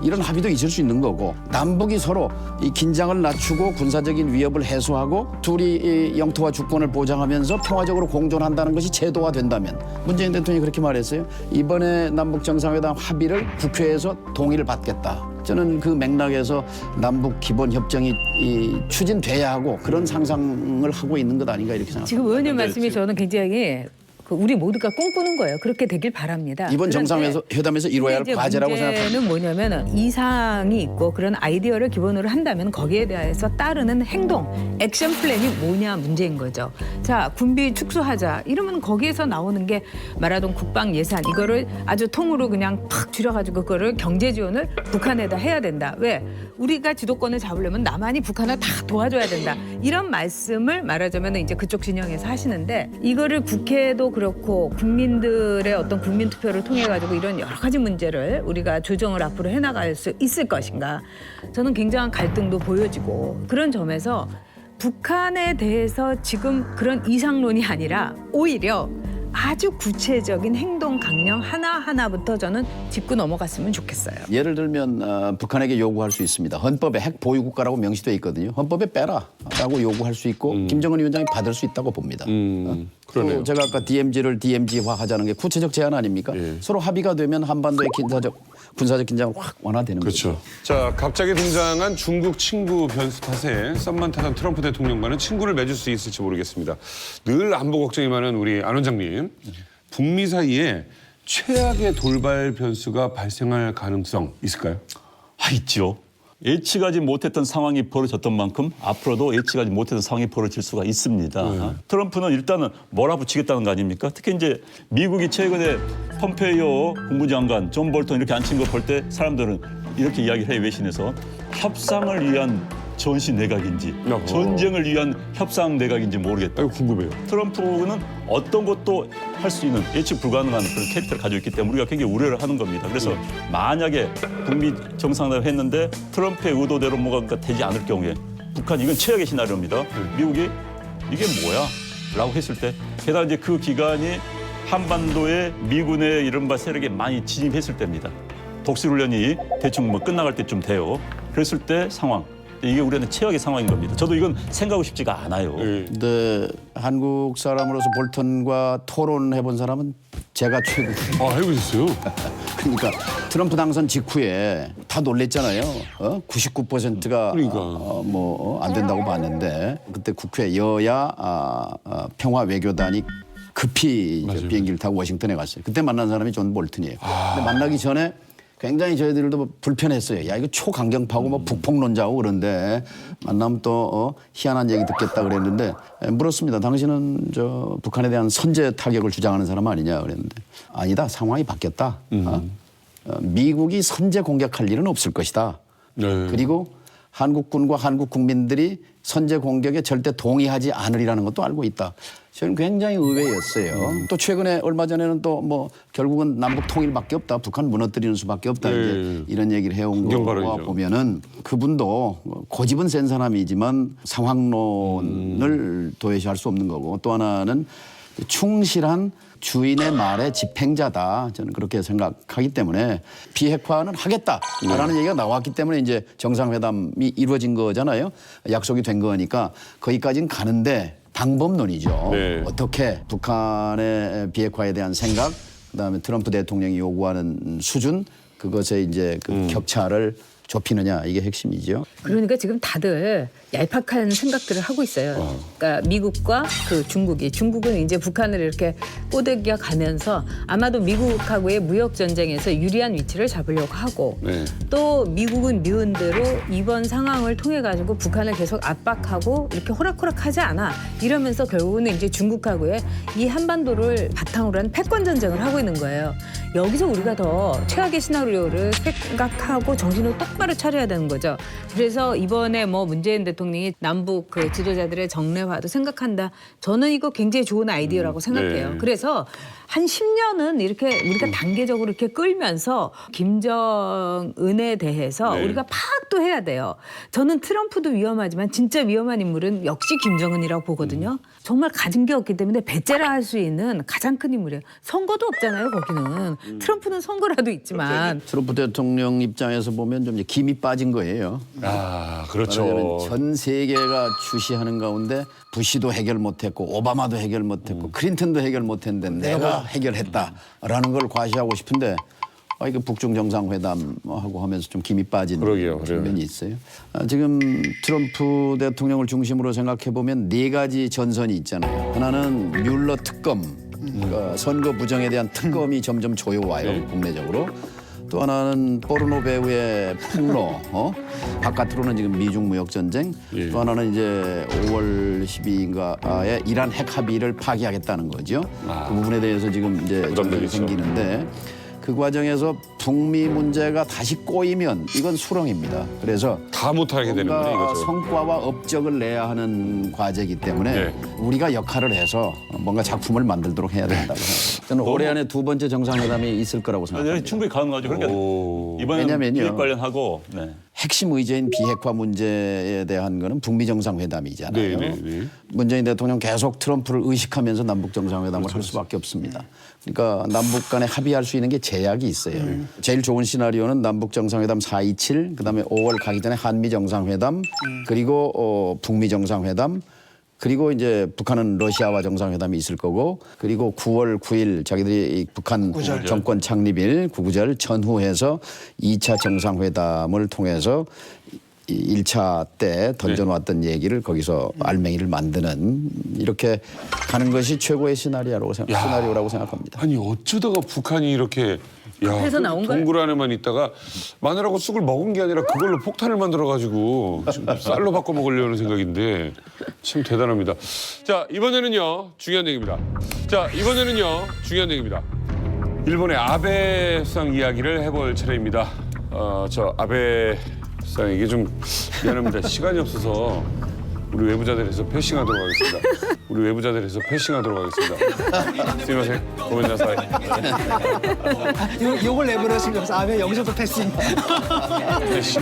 이런 합의도 있을 수 있는 거고 남북이 서로 이 긴장을 낮추고 군사적인 위협을 해소하고 둘이 이 영토와 주권을 보장하면서 평화적으로 공존한다는 것이 제도화된다면 문재인 대통령이 그렇게 말했어요. 이번에 남북 정상회담 합의를 국회에서 동의를 받겠다. 저는 그 맥락에서 남북 기본 협정이 추진돼야 하고 그런 상상을 하고 있는 것 아닌가 이렇게 생각합니다. 지금 의원님 말씀이 저는 굉장히 우리 모두가 꿈꾸는 거예요. 그렇게 되길 바랍니다. 이번 정상회담에서 이루어야 할 이제 과제라고 생각합니다. 문제는 뭐냐면 이상이 있고 그런 아이디어를 기본으로 한다면 거기에 대해서 따르는 행동, 액션 플랜이 뭐냐 문제인 거죠. 자, 군비 축소하자. 이러면 거기에서 나오는 게 말하던 국방 예산 이거를 아주 통으로 그냥 팍 줄여가지고 그거를 경제 지원을 북한에다 해야 된다. 왜? 우리가 주도권을 잡으려면 남한이 북한을 다 도와줘야 된다. 이런 말씀을 말하자면 이제 그쪽 진영에서 하시는데 이거를 국회도 그렇고 국민들의 어떤 국민 투표를 통해 가지고 이런 여러 가지 문제를 우리가 조정을 앞으로 해나갈 수 있을 것인가. 저는 굉장한 갈등도 보여지고 그런 점에서 북한에 대해서 지금 그런 이상론이 아니라 오히려 아주 구체적인 행동 강령 하나하나부터 저는 짚고 넘어갔으면 좋겠어요. 예를 들면 북한에게 요구할 수 있습니다. 헌법에 핵 보유국가라고 명시되어 있거든요. 헌법에 빼라라고 요구할 수 있고 김정은 위원장이 받을 수 있다고 봅니다. 그러네요. 또 제가 아까 DMZ를 DMZ화하자는 게 구체적 제안 아닙니까? 예. 서로 합의가 되면 한반도의 군사적 긴장은 확 완화되는 거죠. 그렇죠. 자, 갑자기 등장한 중국 친구 변수 탓에 썸만 타던 트럼프 대통령과는 친구를 맺을 수 있을지 모르겠습니다. 늘 안보 걱정이 많은 우리 안 원장님, 북미 사이에 최악의 돌발 변수가 발생할 가능성 있을까요? 있죠. 예측하지 못했던 상황이 벌어졌던 만큼 앞으로도 예측하지 못했던 상황이 벌어질 수가 있습니다. 트럼프는 일단은 몰아붙이겠다는 거 아닙니까? 특히 이제 미국이 최근에 폼페이오 국무장관, 존 볼턴 이렇게 앉힌 거 볼 때 사람들은 이렇게 이야기를 해요. 외신에서 협상을 위한 전시 내각인지 전쟁을 위한 협상 내각인지 모르겠다. 궁금해요. 트럼프는 어떤 것도 할 수 있는 예측 불가능한 그런 캐릭터를 가지고 있기 때문에 우리가 굉장히 우려를 하는 겁니다. 그래서 만약에 북미 정상회담을 했는데 트럼프의 의도대로 뭐가 되지 않을 경우에 북한 이건 최악의 시나리오입니다. 미국이 이게 뭐야? 라고 했을 때 게다가 이제 그 기간이 한반도에 미군의 이른바 세력이 많이 진입했을 때입니다. 독수훈련이 대충 뭐 끝나갈 때쯤 돼요. 그랬을 때 상황. 이게 우리한테 최악의 상황인 겁니다. 저도 이건 생각하고 싶지가 않아요. 근데 한국 사람으로서 볼턴과 토론해본 사람은 제가 최고. 아, 해보셨어요? 그러니까 트럼프 당선 직후에 다 놀랬잖아요. 99%가 그러니까. 안 된다고 봤는데 그때 국회 여야 평화 외교단이 급히 저 비행기를 타고 워싱턴에 갔어요. 그때 만난 사람이 존 볼튼이에요. 근데 만나기 전에 굉장히 저희들도 불편했어요. 야, 이거 초강경파고 뭐 북폭론자고 그런데 만나면 또 희한한 얘기 듣겠다 그랬는데 물었습니다. 당신은 저 북한에 대한 선제 타격을 주장하는 사람 아니냐 그랬는데 아니다. 상황이 바뀌었다. 미국이 선제 공격할 일은 없을 것이다. 네. 그리고 한국군과 한국 국민들이 선제 공격에 절대 동의하지 않으리라는 것도 알고 있다. 저는 굉장히 의외였어요. 또 최근에 얼마 전에는 또 뭐 결국은 남북 통일밖에 없다. 북한 무너뜨리는 수밖에 없다. 이제 이런 얘기를 해온 거 발언이죠. 보면은 그분도 고집은 센 사람이지만 상황론을 도외시할 수 없는 거고 또 하나는 충실한 주인의 말의 집행자다. 저는 그렇게 생각하기 때문에 비핵화는 하겠다라는 얘기가 나왔기 때문에 이제 정상회담이 이루어진 거잖아요. 약속이 된 거니까 거기까지는 가는데 방법론이죠. 네. 어떻게 북한의 비핵화에 대한 생각, 그다음에 트럼프 대통령이 요구하는 수준, 그것에 이제 그 격차를 좁히느냐 이게 핵심이죠. 그러니까 지금 다들 얄팍한 생각들을 하고 있어요. 그러니까 미국과 그 중국은 이제 북한을 이렇게 꼬드겨 가면서 아마도 미국하고의 무역 전쟁에서 유리한 위치를 잡으려고 하고 네. 또 미국은 미운 대로 이번 상황을 통해 가지고 북한을 계속 압박하고 이렇게 호락호락하지 않아 이러면서 결국은 이제 중국하고의 이 한반도를 바탕으로 한 패권 전쟁을 하고 있는 거예요. 여기서 우리가 더 최악의 시나리오를 생각하고 정신을 똑바로 차려야 되는 거죠. 그래서 이번에 뭐 문재인 대통령이 남북 그 지도자들의 정례화도 생각한다. 저는 이거 굉장히 좋은 아이디어라고 생각해요. 네. 그래서 한 10년은 이렇게 우리가 단계적으로 이렇게 끌면서 김정은에 대해서 네. 우리가 파악도 해야 돼요. 저는 트럼프도 위험하지만 진짜 위험한 인물은 역시 김정은이라고 보거든요. 정말 가진 게 없기 때문에 배째라 할 수 있는 가장 큰 인물이에요. 선거도 없잖아요, 거기는. 트럼프는 선거라도 있지만. 트럼프 대통령 입장에서 보면 좀 이제 김이 빠진 거예요. 아, 말하자면 그렇죠. 전 세계가 주시하는 가운데 부시도 해결 못했고 오바마도 해결 못했고 클린턴도 해결 못했는데 내가 해결했다라는 걸 과시하고 싶은데 이거 북중 정상회담하고 하면서 좀 김이 빠진 그러게요. 측면이 있어요. 지금 트럼프 대통령을 중심으로 생각해 보면 네 가지 전선이 있잖아요. 하나는 뮬러 특검, 그러니까 선거 부정에 대한 특검이 점점 조여와요 국내적으로. 또 하나는 포르노 배우의 폭로, 바깥으로는 지금 미중 무역 전쟁. 또 하나는 이제 5월 12일인가에 이란 핵 합의를 파기하겠다는 거죠. 그 부분에 대해서 지금 이제 전쟁이 생기는데 그 과정에서 북미 문제가 다시 꼬이면 이건 수렁입니다. 그래서 다 못하게 되는군요, 뭔가 이거죠. 성과와 업적을 내야 하는 과제이기 때문에 네. 우리가 역할을 해서 뭔가 작품을 만들도록 해야 된다고 생각합니다. 저는 올해 안에 두 번째 정상회담이 있을 거라고 생각합니다. 충분히 가능하죠. 그러니까 이번에는 왜냐면요. 비핵 관련하고 핵심 의제인 비핵화 문제에 대한 거는 북미 정상회담이잖아요. 네, 네, 네. 문재인 대통령 계속 트럼프를 의식하면서 남북 정상회담을 할 수밖에 없습니다. 그러니까 남북 간에 합의할 수 있는 게 제약이 있어요. 제일 좋은 시나리오는 남북 정상회담 4.27, 그다음에 5월 가기 전에 한미 정상회담, 그리고 북미 정상회담, 그리고 이제 북한은 러시아와 정상회담이 있을 거고, 그리고 9월 9일 자기들이 북한 정권 창립일 구구절 전후해서 2차 정상회담을 통해서 1차 때 던져놓았던 얘기를 거기서 알맹이를 만드는 이렇게 가는 것이 최고의 시나리오라고 생각합니다. 아니 어쩌다가 북한이 이렇게 그래서 나온 거예요? 동굴 안에만 있다가 마늘하고 쑥을 먹은 게 아니라 그걸로 폭탄을 만들어가지고 지금 쌀로 바꿔 먹으려는 생각인데 참 대단합니다. 자 이번에는요 중요한 얘기입니다. 일본의 아베 수상 이야기를 해볼 차례입니다. 저 아베 수상에게 좀 미안합니다. 시간이 없어서 우리 외부자들에서 패싱하도록 하겠습니다. 우리 외부자들에서 패싱하도록 하겠습니다. 스미마셍, 고멘나사이. 요걸 내버려 하시면서 왜 여기서도 패싱. 패싱.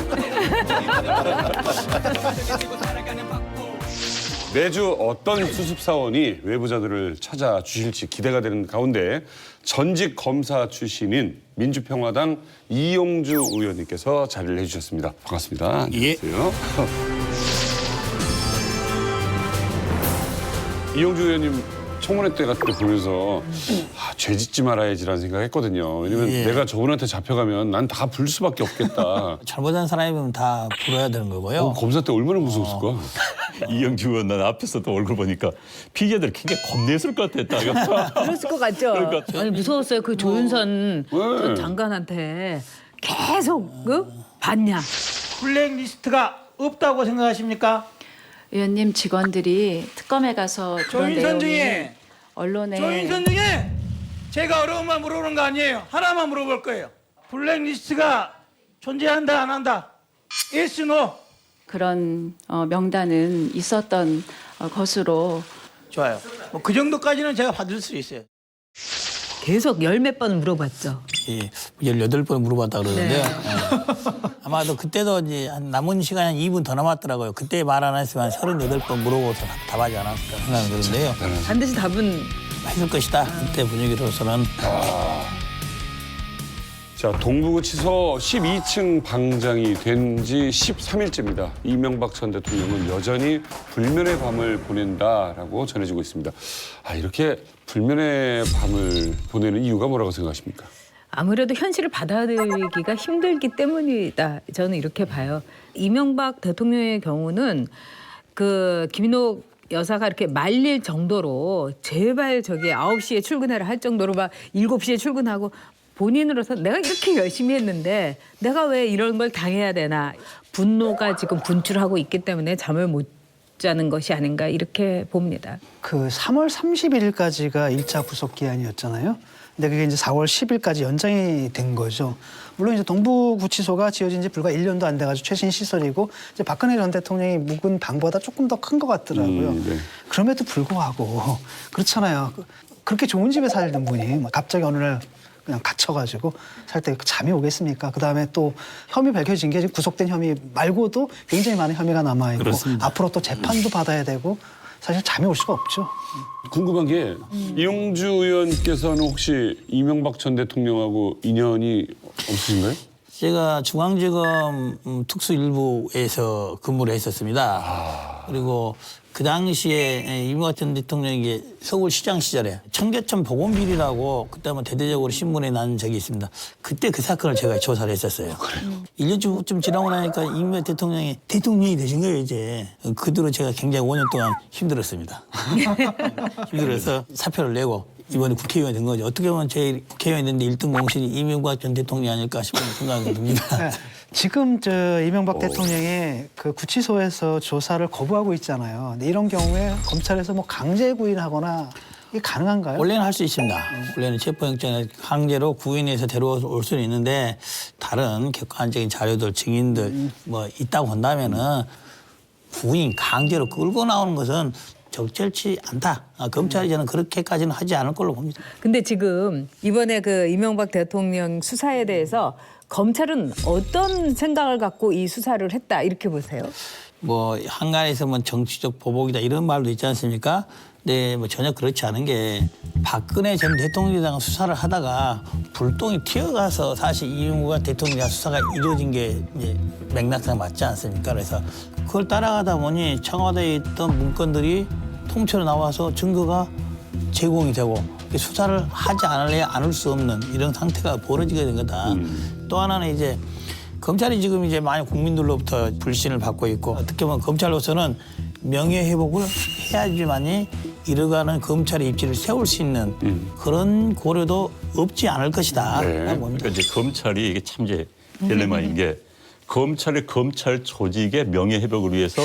매주 어떤 수습사원이 외부자들을 찾아주실지 기대가 되는 가운데 전직 검사 출신인 민주평화당 이용주 의원님께서 자리를 해주셨습니다. 반갑습니다. 안녕하세요. 이용주 의원님 청문회 때 같은 때 보면서 죄 짓지 말아야지라는 생각했거든요. 왜냐면 내가 저분한테 잡혀가면 난 다 불 수밖에 없겠다. 잘못한 사람이면 다 불어야 되는 거고요. 검사 때 얼마나 무서웠을까? 이영주 의원 난 앞에서도 얼굴 보니까 피해자들 굉장히 겁냈을 것 같았다. 그랬을 것 같죠. 아니 무서웠어요. 그 조윤선 전 장관한테 계속 봤냐. 블랙리스트가 없다고 생각하십니까? 의원님 직원들이 특검에 가서 그런 조윤선 내용이 중에 언론에 조윤선 중에 제가 어려운 말 물어보는 거 아니에요. 하나만 물어볼 거예요. 블랙리스트가 존재한다 안 한다? Yes, no? 그런 명단은 있었던 것으로 좋아요. 뭐 그 정도까지는 제가 받을 수 있어요. 계속 열 몇 번 물어봤죠. 예, 18번 물어봤다 그러는데요. 예. 아마도 그때도 이제 한 남은 시간이 한 2분 더 남았더라고요. 그때 말 안 했으면 38번 물어보고서 답하지 않았을까 생각이 드는데요. 반드시 답은 했을 것이다. 그때 분위기로서는. 자, 동부구치소 12층 방장이 된 지 13일째입니다. 이명박 전 대통령은 여전히 불면의 밤을 보낸다라고 전해지고 있습니다. 이렇게 불면의 밤을 보내는 이유가 뭐라고 생각하십니까? 아무래도 현실을 받아들이기가 힘들기 때문이다. 저는 이렇게 봐요. 이명박 대통령의 경우는 그 김인옥 여사가 이렇게 말릴 정도로 제발 저기 9시에 출근해라 할 정도로 막 7시에 출근하고 본인으로서 내가 이렇게 열심히 했는데 내가 왜 이런 걸 당해야 되나. 분노가 지금 분출하고 있기 때문에 잠을 못 자는 것이 아닌가 이렇게 봅니다. 그 3월 31일까지가 1차 구속 기한이었잖아요. 근데 그게 이제 4월 10일까지 연장이 된 거죠. 물론 이제 동부구치소가 지어진 지 불과 1년도 안 돼가지고 최신 시설이고 이제 박근혜 전 대통령이 묵은 방보다 조금 더 큰 것 같더라고요. 네. 그럼에도 불구하고 그렇잖아요. 그렇게 좋은 집에 살던 분이 갑자기 어느 날 그냥 갇혀가지고 살 때 잠이 오겠습니까? 그다음에 또 혐의 밝혀진 게 지금 구속된 혐의 말고도 굉장히 많은 혐의가 남아있고 그렇습니다. 앞으로 또 재판도 받아야 되고 사실 잠이 올 수가 없죠. 궁금한 게 이용주 의원께서는 혹시 이명박 전 대통령하고 인연이 없으신가요? 제가 중앙지검 특수일부에서 근무를 했었습니다. 그리고 그 당시에 이명박 전 대통령이 서울시장 시절에 청계천 보건비리라고 그때 한번 대대적으로 신문에 난 적이 있습니다. 그때 그 사건을 제가 조사를 했었어요. 1년쯤 지나고 나니까 이명박 대통령이 되신 거예요, 이제. 그 뒤로 제가 굉장히 5년 동안 힘들었습니다. 힘들어서 사표를 내고 이번에 국회의원이 된 거죠. 어떻게 보면 제 국회의원이 됐는데 1등 공신이 이명박 전 대통령이 아닐까 싶은 생각이 듭니다. 네. 지금 저 이명박 대통령이 그 구치소에서 조사를 거부하고 있잖아요. 근데 이런 경우에 검찰에서 뭐 강제 구인하거나 이게 가능한가요? 원래는 할 수 있습니다. 원래는 체포영장을 강제로 구인해서 데려올 수는 있는데 다른 객관적인 자료들, 증인들 뭐 있다고 한다면은 구인 강제로 끌고 나오는 것은 적절치 않다. 검찰이 저는 그렇게까지는 하지 않을 걸로 봅니다. 근데 지금 이번에 그 이명박 대통령 수사에 대해서 검찰은 어떤 생각을 갖고 이 수사를 했다 이렇게 보세요? 뭐 한간에서 뭐 정치적 보복이다 이런 말도 있지 않습니까? 근데 뭐 전혀 그렇지 않은 게 박근혜 전 대통령이랑 수사를 하다가 불똥이 튀어가서 사실 이명박 대통령 수사가 이루어진 게 이제 맥락상 맞지 않습니까? 그래서 그걸 따라가다 보니 청와대에 있던 문건들이 통째로 나와서 증거가 제공이 되고 수사를 하지 않을래야 않을 수 없는 이런 상태가 벌어지게 된 거다. 또 하나는 이제 검찰이 지금 이제 많이 국민들로부터 불신을 받고 있고 어떻게 보면 검찰로서는 명예회복을 해야지만이 이뤄가는 검찰의 입지를 세울 수 있는 그런 고려도 없지 않을 것이다. 라고 봅니다. 그러니까 이제 검찰이 이게 참 이제 딜레마인 게 검찰이 검찰 조직의 명예 회복을 위해서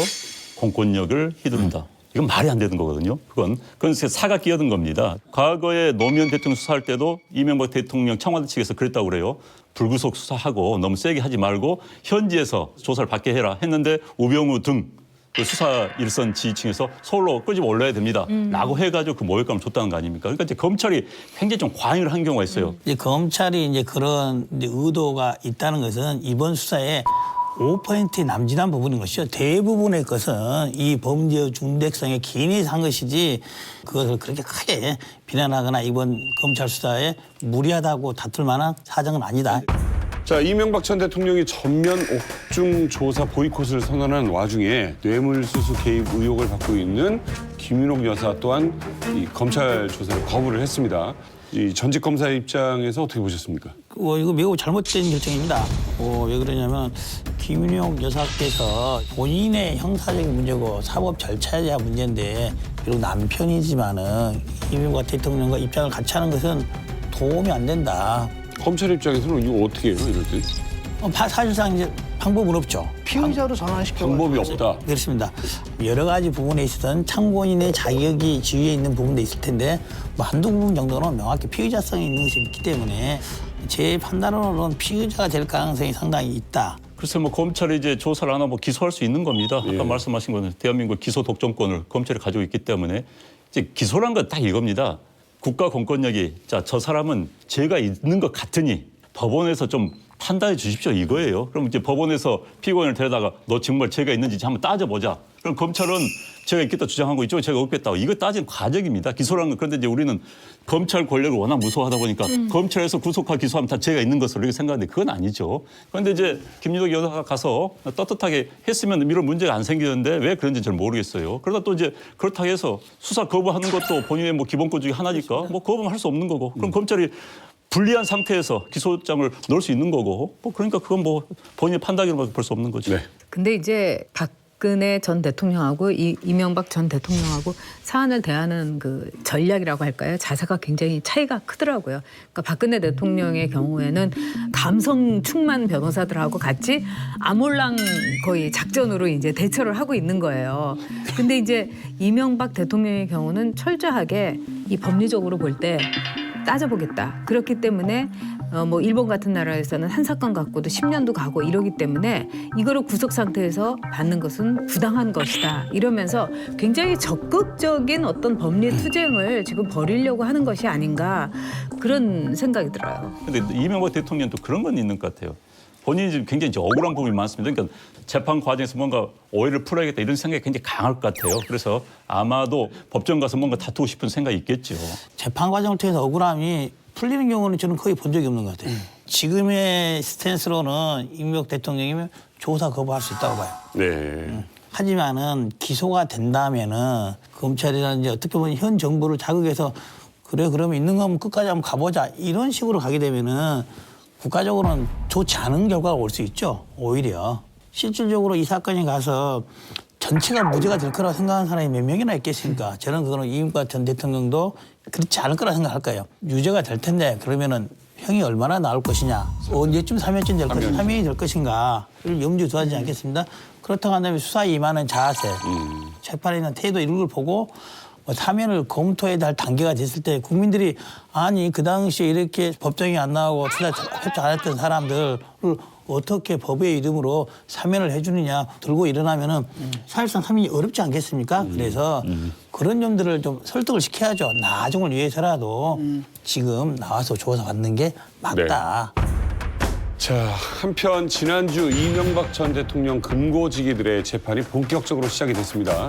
공권력을 휘두른다. 이건 말이 안 되는 거거든요. 그건 사가 끼어든 겁니다. 과거에 노무현 대통령 수사할 때도 이명박 대통령 청와대 측에서 그랬다고 그래요. 불구속 수사하고 너무 세게 하지 말고 현지에서 조사를 받게 해라 했는데 우병우 등 그 수사 일선 지휘층에서 서울로 끄집어 올려야 됩니다. 라고 해가지고 그 모욕감을 줬다는 거 아닙니까? 그러니까 이제 검찰이 굉장히 좀 과잉을 한 경우가 있어요. 이제 검찰이 이제 그런 이제 의도가 있다는 것은 이번 수사에 5%에 남짓한 부분인 것이죠. 대부분의 것은 이 범죄의 중대성에 기인해서 한 것이지 그것을 그렇게 크게 비난하거나 이번 검찰 수사에 무리하다고 다툴 만한 사정은 아니다. 자, 이명박 전 대통령이 전면 옥중 조사 보이콧을 선언한 와중에 뇌물수수 개입 의혹을 받고 있는 김윤옥 여사 또한 이 검찰 조사를 거부를 했습니다. 이 전직 검사의 입장에서 어떻게 보셨습니까? 이거 매우 잘못된 결정입니다. 왜 그러냐면 김윤옥 여사께서 본인의 형사적인 문제고 사법 절차에 대한 문제인데 비록 남편이지만은 이명박 대통령과 입장을 같이 하는 것은 도움이 안 된다. 검찰 입장에서는 이거 어떻게 해요, 이럴 때? 사실상 이제 방법은 없죠. 피의자로 전환시켜 방법이 없다. 그렇습니다. 여러 가지 부분에 있어서는 참고인의 자격이 지위에 있는 부분도 있을 텐데 뭐 한두 부분 정도는 명확히 피의자성이 있는 것이 있기 때문에 제 판단으로는 피의자가 될 가능성이 상당히 있다. 글쎄 뭐 검찰이 이제 조사를 안 하고 기소할 수 있는 겁니다. 아까 말씀하신 거는 대한민국 기소 독점권을 검찰이 가지고 있기 때문에 이제 기소란 건 딱 이겁니다. 국가 공권력이 자, 저 사람은 죄가 있는 것 같으니 법원에서 좀 판단해 주십시오 이거예요. 그럼 이제 법원에서 피고인을 데려다가 너 정말 죄가 있는지 한번 따져보자. 그럼 검찰은 죄가 있겠다 주장하고 이쪽에 죄가 없겠다. 이거 따지는 과정입니다. 기소라는 건. 그런데 이제 우리는 검찰 권력을 워낙 무서워하다 보니까 검찰에서 구속하고 기소하면 다 죄가 있는 것으로 이렇게 생각하는데 그건 아니죠. 그런데 이제 김윤옥 여사가 가서 떳떳하게 했으면 이런 문제가 안 생기는데 왜 그런지 잘 모르겠어요. 그러다 또 이제 그렇다고 해서 수사 거부하는 것도 본인의 뭐 기본권 중에 하나니까 뭐 거부는 할 수 없는 거고. 그럼 검찰이 불리한 상태에서 기소장을 넣을 수 있는 거고 뭐 그러니까 그건 뭐 본인의 판단이라고 볼 수 없는 거죠. 네. 근데 이제 박근혜 전 대통령하고 이명박 전 대통령하고 사안을 대하는 그 전략이라고 할까요? 자세가 굉장히 차이가 크더라고요. 그러니까 박근혜 대통령의 경우에는 감성 충만 변호사들하고 같이 아몰랑 거의 작전으로 이제 대처를 하고 있는 거예요. 근데 이제 이명박 대통령의 경우는 철저하게 이 법리적으로 볼 때 따져보겠다. 그렇기 때문에 뭐 일본 같은 나라에서는 한 사건 갖고도 10년도 가고 이러기 때문에 이거를 구속 상태에서 받는 것은 부당한 것이다. 이러면서 굉장히 적극적인 어떤 법리 투쟁을 지금 벌이려고 하는 것이 아닌가 그런 생각이 들어요. 근데 이명박 대통령도 그런 건 있는 것 같아요. 본인이 지금 굉장히 이제 억울한 부분이 많습니다. 그러니까 재판 과정에서 뭔가 오해를 풀어야겠다 이런 생각이 굉장히 강할 것 같아요. 그래서 아마도 법정 가서 뭔가 다투고 싶은 생각이 있겠죠. 재판 과정을 통해서 억울함이 풀리는 경우는 저는 거의 본 적이 없는 것 같아요. 지금의 스탠스로는 이명박 대통령이면 조사 거부할 수 있다고 봐요. 네. 하지만은 기소가 된다면은 검찰이라든지 어떻게 보면 현 정부를 자극해서 그래 그러면 있는 거 하면 끝까지 한번 가보자 이런 식으로 가게 되면은 국가적으로는 좋지 않은 결과가 올 수 있죠. 오히려 실질적으로 이 사건이 가서 전체가 무죄가 될 거라고 생각하는 사람이 몇 명이나 있겠습니까? 저는 그거는 이명박 전 대통령도 그렇지 않을 거라 생각할 거예요. 유죄가 될 텐데 그러면은 형이 얼마나 나올 것이냐, 언제쯤 사면쯤 될 것인가, 사면이 될 것인가를 염두에 둬야 하지 않겠습니다. 그렇다고 한다면 수사에 임하는 자세, 재판에 있는 태도 이런 걸 보고 사면을 검토해야 할 단계가 됐을 때 국민들이 아니 그 당시에 이렇게 법정이 안 나오고 수사 협조 안 했던 사람들을 어떻게 법의 이름으로 사면을 해주느냐 들고 일어나면은 사실상 사면이 어렵지 않겠습니까? 그래서 그런 점들을 좀 설득을 시켜야죠. 나중을 위해서라도 지금 나와서 조사 받는 게 맞다. 네. 자, 한편 지난주 이명박 전 대통령 금고지기들의 재판이 본격적으로 시작이 됐습니다.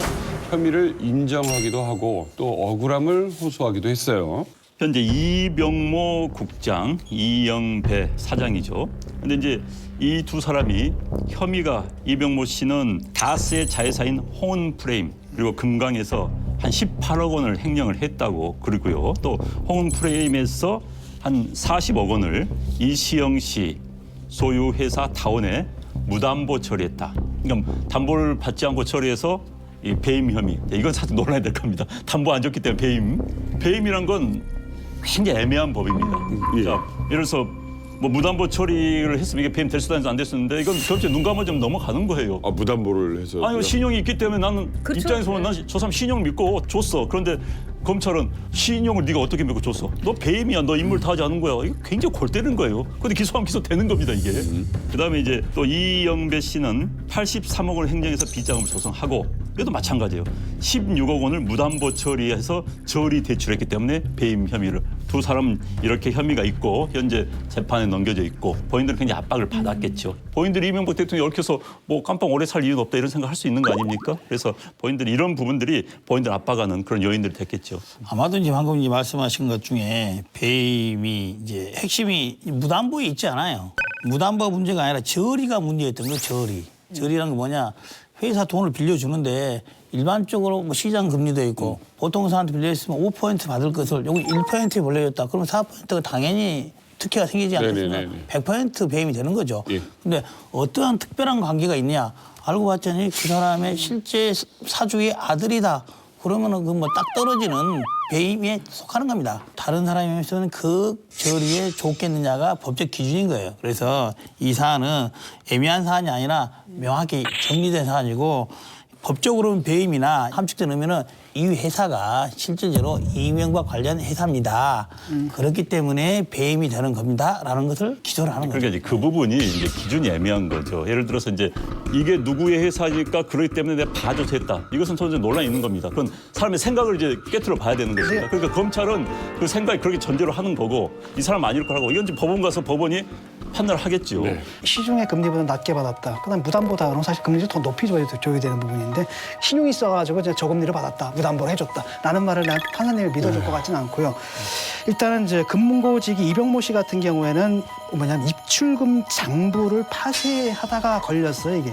혐의를 인정하기도 하고 또 억울함을 호소하기도 했어요. 현재 이병모 국장, 이영배 사장이죠. 근데 이제 이 두 사람이 혐의가 이병모 씨는 다스의 자회사인 홍은프레임 그리고 금강에서 한 18억 원을 횡령을 했다고 그러고요. 또 홍은프레임에서 한 40억 원을 이시영 씨 소유 회사 타원에 무담보 처리했다. 그러니까 담보를 받지 않고 처리해서 이 배임 혐의. 이건 사실 논란이 될 겁니다. 담보 안 줬기 때문에 배임. 배임이란 건 굉장히 애매한 법입니다. 자, 예를 들어서 뭐 무담보 처리를 했으면 이게 배임 될 수도 안 됐었는데 이건 결국에 눈 감아주면 넘어가는 거예요. 아, 무담보를 해서. 아니 신용이 있기 때문에 나는 그쵸? 입장에서 보면 난 저 사람 신용 믿고 줬어. 그런데 검찰은 시인용을 네가 어떻게 믿고 줬어? 너 배임이야. 너 인물 다 하지 않은 거야. 이거 굉장히 골 때리는 거예요. 근데 기소하면 기소되는 겁니다, 이게. 그다음에 이제 또 이영배 씨는 83억을 횡령해서 빚자금을 조성하고 이것도 마찬가지예요. 16억 원을 무담보 처리해서 저리 대출했기 때문에 배임 혐의를 두 사람 이렇게 혐의가 있고 현재 재판에 넘겨져 있고 본인들은 굉장히 압박을 받았겠죠. 본인들이 이명박 대통령이 얽혀서 뭐 깜빵 오래 살 이유는 없다 이런 생각 할 수 있는 거 아닙니까? 그래서 본인들이 이런 부분들이 본인들 압박하는 그런 요인들이 됐겠죠. 아마도 이제 방금 이제 말씀하신 것 중에 배임이 이제 핵심이 무담보에 있지 않아요. 무담보 문제가 아니라 저리가 문제였던 거예요. 저리라는 게 뭐냐? 회사 돈을 빌려주는데 일반적으로 뭐 시장 금리도 있고 보통 사람한테 빌려있으면 5% 받을 것을 여기 1%에 벌려줬다. 그러면 4%가 당연히 특혜가 생기지 않겠습니까? 네네네. 100% 배임이 되는 거죠. 예. 근데 어떠한 특별한 관계가 있냐? 알고 봤더니 그 사람의 실제 사주의 아들이다. 그러면은 그 뭐 딱 떨어지는 배임에 속하는 겁니다. 다른 사람이면서는 그 저리에 좋겠느냐가 법적 기준인 거예요. 그래서 이 사안은 애매한 사안이 아니라 명확히 정리된 사안이고 법적으로는 배임이나 함축된 의미는 이 회사가 실질적으로 이명박 관련 회사입니다. 그렇기 때문에 배임이 되는 겁니다라는 것을 기소를 하는 거죠. 그러니까 이제 그 부분이 이제 기준이 애매한 거죠. 예를 들어서 이제 이게 누구의 회사니까 그렇기 때문에 내가 봐줘서 했다. 이것은 전혀 논란이 있는 겁니다. 그건 사람의 생각을 이제 깨트려 봐야 되는 것입니다. 그러니까 검찰은 그 생각이 그렇게 전제로 하는 거고 이 사람 아닐 거라고 이건 이제 법원 가서 법원이 판단을 하겠죠. 네. 시중에 금리보다 낮게 받았다. 그다음 무담보다 그럼 사실 금리를 더 높이 줘야 되는 부분인데 신용이 있어가지고 이제 저금리를 받았다. 무담보를 해줬다. 라는 말을 난 판사님이 믿어줄 것 같지는 않고요. 일단은 이제 금고직이 이병모 씨 같은 경우에는 뭐냐면 입출금 장부를 파쇄하다가 걸렸어요.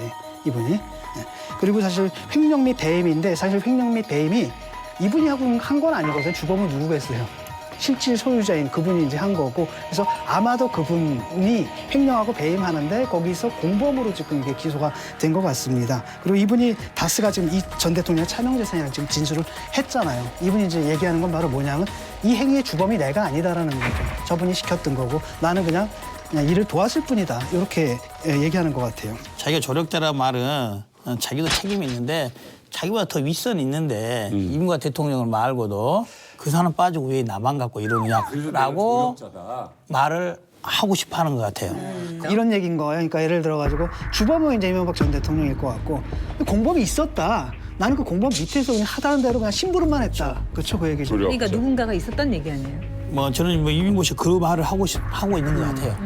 이분이. 네. 그리고 사실 횡령 및 배임인데 사실 횡령 및 배임이 이분이 하고 한 건 아니거든요. 주범은 누구가 했어요. 실질 소유자인 그분이 이제 한 거고 그래서 아마도 그분이 횡령하고 배임하는데 거기서 공범으로 지금 이게 기소가 된 것 같습니다. 그리고 이분이 다스가 지금 이 전 대통령 차명재산이랑 지금 진술을 했잖아요. 이분이 이제 얘기하는 건 바로 뭐냐면 이 행위의 주범이 내가 아니다라는 거죠. 저분이 시켰던 거고 나는 그냥 일을 도왔을 뿐이다. 이렇게 얘기하는 것 같아요. 자기가 조력자란 말은 자기도 책임이 있는데 자기보다 더 윗선이 있는데 이명박 대통령을 말고도 그 사람 빠지고 왜 나만 갖고 이러느냐라고 말을 하고 싶어 하는 것 같아요. 이런 얘기인 거예요. 그러니까 예를 들어가지고 주범은 이제 이명박 전 대통령일 것 같고 공범이 있었다. 나는 그 공범 밑에서 그냥 하다는 대로 그냥 심부름만 했다. 그렇죠, 그 얘기죠. 그러니까 누군가가 있었단 얘기 아니에요. 뭐 저는 뭐 이민고 씨 그 말을 하고 있는 것 같아요.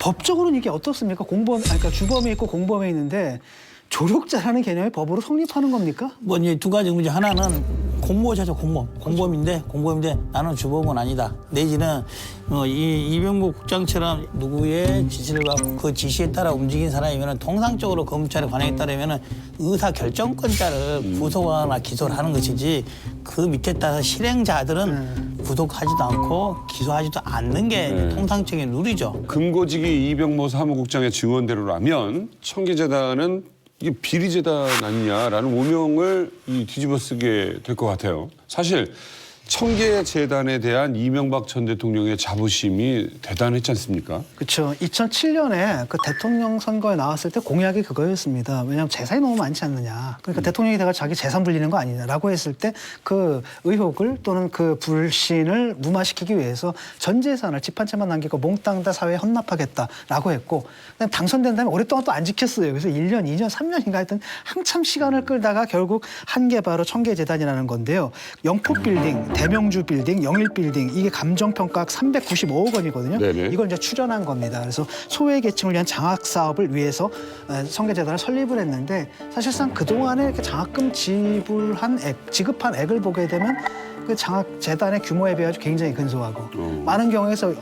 법적으로는 이게 어떻습니까? 그러니까 주범이 있고 공범이 있는데 조력자라는 개념이 법으로 성립하는 겁니까? 뭐 이제 두 가지 문제 하나는 공모자죠, 공범인데 나는 주범은 아니다. 내지는 이 이병국 국장처럼 누구의 지시를 받고 그 지시에 따라 움직인 사람이면 통상적으로 검찰의 관행에 따르면 의사 결정권자를 구속하거나 기소를 하는 것이지 그 밑에 따라서 실행자들은 구속하지도 않고 기소하지도 않는 게 통상적인 룰이죠. 금고직이 이병모 사무국장의 증언대로라면 청계재단은 이게 비리재단 아니냐라는 오명을 뒤집어쓰게 될 것 같아요. 사실 청계재단에 대한 이명박 전 대통령의 자부심이 대단했지 않습니까? 그렇죠. 2007년에 그 대통령 선거에 나왔을 때 공약이 그거였습니다. 왜냐하면 재산이 너무 많지 않느냐. 그러니까 대통령이 내가 자기 재산 불리는 거 아니냐라고 했을 때 그 의혹을 또는 그 불신을 무마시키기 위해서 전 재산을 집 한 채만 남기고 몽땅 다 사회에 헌납하겠다라고 했고 그다음에 당선된 다음에 오랫동안 또 안 지켰어요. 그래서 1년, 2년, 3년인가 하여튼 한참 시간을 끌다가 결국 한 게 바로 청계재단이라는 건데요. 영포빌딩, 대명주 빌딩, 영일 빌딩 이게 감정평가액 395억 원이거든요. 네네. 이걸 이제 출연한 겁니다. 그래서 소외계층을 위한 장학 사업을 위해서 청계재단을 설립을 했는데 사실상 그 동안에 이렇게 장학금 지급한 액을 보게 되면 그 장학재단의 규모에 비해 굉장히 근소하고 많은 경우에서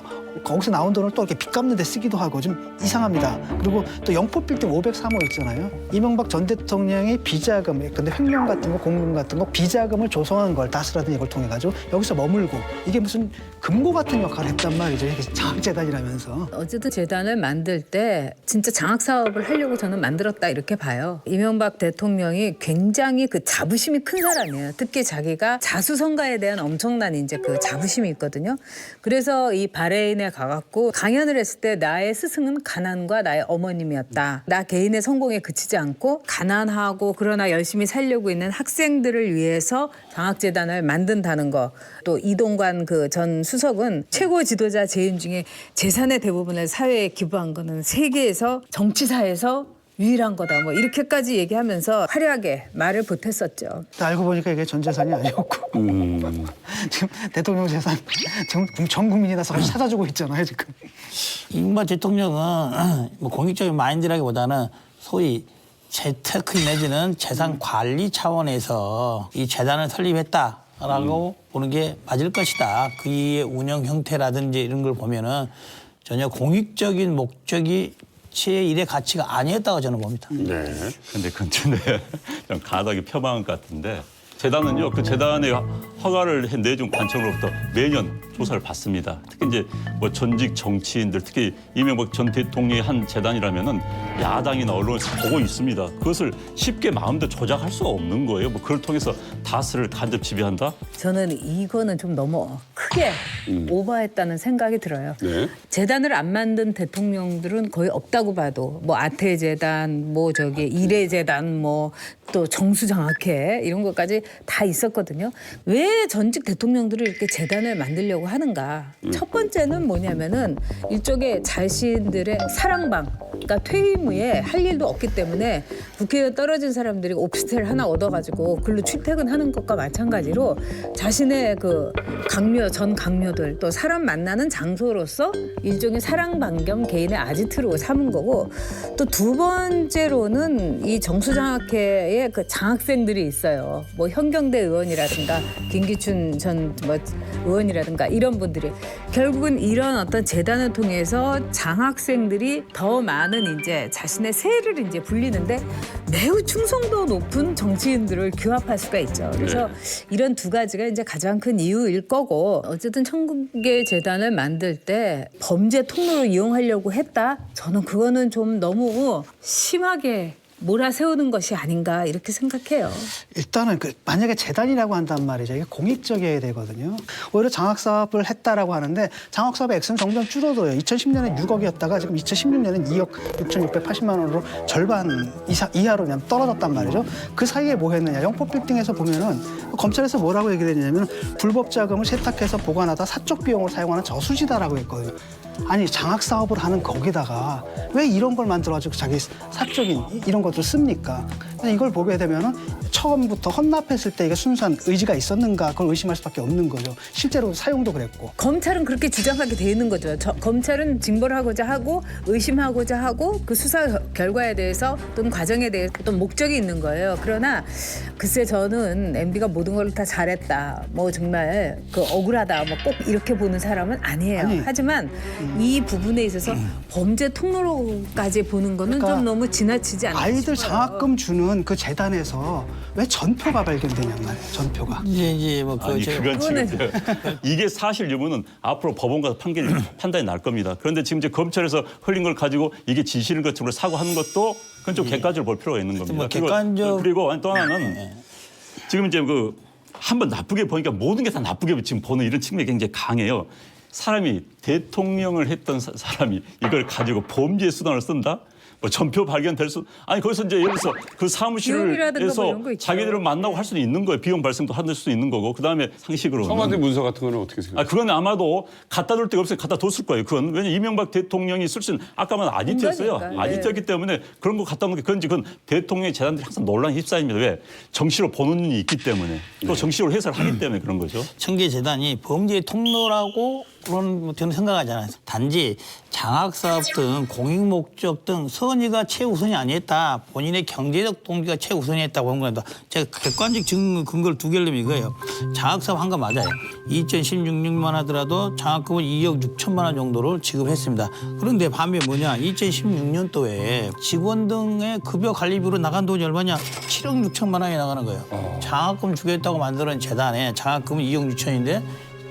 거기서 나온 돈을 또 이렇게 빚 갚는 데 쓰기도 하고 좀 이상합니다. 그리고 또 영포빌딩 503호 있잖아요. 이명박 전 대통령이 비자금, 근데 횡령 같은 거, 공금 같은 거 비자금을 조성한 걸 다스라든 이걸 통해 가지고 여기서 머물고 이게 무슨 금고 같은 역할을 했단 말이죠. 이게 장학재단이라면서. 어쨌든 재단을 만들 때 진짜 장학 사업을 하려고 저는 만들었다 이렇게 봐요. 이명박 대통령이 굉장히 그 자부심이 큰 사람이에요. 특히 자기가 자수성가에 대한 엄청난 이제 그 자부심이 있거든요. 그래서 이 바레인의 개인에 가갖고 강연을 했을 때 나의 스승은 가난과 나의 어머님이었다. 나 개인의 성공에 그치지 않고 가난하고 그러나 열심히 살려고 있는 학생들을 위해서 장학재단을 만든다는 거. 또 이동관 그 전 수석은 최고 지도자 재임 중에 재산의 대부분을 사회에 기부한 거는 세계에서 정치사에서 유일한 거다. 뭐 이렇게까지 얘기하면서 화려하게 말을 보탰었죠. 알고 보니까 이게 전 재산이 아니었고 지금 대통령 재산 지금 전 국민이 다 찾아주고 있잖아요 지금. 이명박 대통령은 뭐 공익적인 마인드라기보다는 소위 재테크 내지는 재산 관리 차원에서 이 재단을 설립했다라고 보는 게 맞을 것이다. 그의 운영 형태라든지 이런 걸 보면은 전혀 공익적인 목적이 제1의 가치가 아니었다고 저는 봅니다. 네. 근데 그건 좀 가닥이 폄하한 것 같은데 재단은요 그 재단의 허가를 내준 관청으로부터 매년 조사를 받습니다. 특히 이제 뭐 전직 정치인들 특히 이명박 전 대통령이 한 재단이라면은 야당이나 언론에서 보고 있습니다. 그것을 쉽게 마음대로 조작할 수가 없는 거예요. 뭐 그걸 통해서 다스를 간접 지배한다? 저는 이거는 좀 너무 크게 오버했다는 생각이 들어요. 네. 재단을 안 만든 대통령들은 거의 없다고 봐도 뭐 아태재단, 뭐 저기 이래재단, 뭐 또 정수장학회 이런 것까지 다 있었거든요. 왜 전직 대통령들이 이렇게 재단을 만들려고 하는가? 첫 번째는 뭐냐면은 일종의 자신들의 사랑방, 그러니까 퇴임 후에 할 일도 없기 때문에 국회에 떨어진 사람들이 오피스텔 하나 얻어가지고 글로 출퇴근하는 것과 마찬가지로 자신의 그 강묘, 전 강묘들 또 사람 만나는 장소로서 일종의 사랑방 겸 개인의 아지트로 삼은 거고 또 두 번째로는 이 정수장학회에 그 장학생들이 있어요. 뭐 현경대 의원이라든가 김기춘 전 뭐 의원이라든가 이런 분들이 결국은 이런 어떤 재단을 통해서 장학생들이 더 많은 이제 자신의 세를 이제 불리는데 매우 충성도 높은 정치인들을 규합할 수가 있죠. 그래서 이런 두 가지가 이제 가장 큰 이유일 거고 어쨌든 천국의 재단을 만들 때 범죄 통로로 이용하려고 했다. 저는 그거는 좀 너무 심하게 몰아세우는 것이 아닌가 이렇게 생각해요. 일단은 만약에 재단이라고 한단 말이죠. 이게 공익적이어야 되거든요. 오히려 장학사업을 했다라고 하는데 장학사업의 액수는 점점 줄어들어요. 2010년에 6억이었다가 지금 2016년에는 2억 6,680만 원으로 절반 이하로 그냥 떨어졌단 말이죠. 그 사이에 뭐 했느냐. 영포빌딩에서 보면은 검찰에서 뭐라고 얘기를 했냐면 불법 자금을 세탁해서 보관하다 사적 비용을 사용하는 저수지다라고 했거든요. 아니 장학사업을 하는 거기다가 왜 이런 걸 만들어가지고 자기 사적인 이런 것들 씁니까? 이걸 보게 되면은 처음부터 헌납했을 때 이게 순수한 의지가 있었는가 그걸 의심할 수밖에 없는 거죠. 실제로 사용도 그랬고. 검찰은 그렇게 주장하게 돼 있는 거죠. 검찰은 징벌을 하고자 하고 의심하고자 하고 그 수사 결과에 대해서 또는 과정에 대해서 어떤 목적이 있는 거예요. 그러나 글쎄 저는 MB가 모든 걸 다 잘했다. 뭐 정말 그 억울하다. 뭐 꼭 이렇게 보는 사람은 아니에요. 아니, 하지만 이 부분에 있어서 범죄 통로로까지 보는 거는 그러니까 좀 너무 지나치지 않나 아이들 싶어요. 장학금 주는 그 재단에서 왜 전표가 발견되냔 말이에요. 전표가. 이제 뭐 아니 그건 지금 이게 사실 유무는 앞으로 법원 가서 판단이 날 겁니다. 그런데 지금 이제 검찰에서 흘린 걸 가지고 이게 진실인 것처럼 사고하는 것도 그건 좀 객관적으로 볼 필요가 있는 겁니다. 뭐 객관적- 그리고 또 하나는 지금 이제 그 한번 나쁘게 보니까 모든 게 다 나쁘게 지금 보는 이런 측면이 굉장히 강해요. 사람이 대통령을 했던 사람이 이걸 가지고 범죄 수단을 쓴다? 뭐 전표 발견될 수 아니 거기서 이제 예를 들어서 그 비용이라든가 뭐 사무실에서 이런 거 있죠. 자기들을 만나고 할 수는 있는 거예요. 비용 발생도 할 수도 있는 거고 그다음에 상식으로는 청와대 문서 같은 거는 어떻게 생각해요? 그건 아마도 갖다 둘 데가 없어요. 갖다 뒀을 거예요. 그건 왜냐면 이명박 대통령이 쓸 수 있는 아까 말한 아지트였어요. 공간이니까, 아지트였기 때문에 그런 거 갖다 놓은 게 그건 대통령의 재단들이 항상 논란이 휩싸입니다. 왜? 정치로 보는 눈이 있기 때문에 또 정치로 해석을 하기 때문에 그런 거죠. 청계재단이 범죄의 통로라고 그런 저는 생각하지 않아요. 단지 장학사업 등 공익목적 등 선의가 최우선이 아니었다. 본인의 경제적 동기가 최우선이었다고 한 겁니다. 제가 객관적 근거를 두 개를 내면 이거예요. 장학사업 한 거 맞아요. 2016년만 하더라도 장학금을 2억 6천만 원 정도를 지급했습니다. 그런데 반면 뭐냐. 2016년도에 직원 등의 급여 관리비로 나간 돈이 얼마냐. 7억 6천만 원이 나가는 거예요. 장학금 주겠다고 만드는 재단에 장학금은 2억 6천인데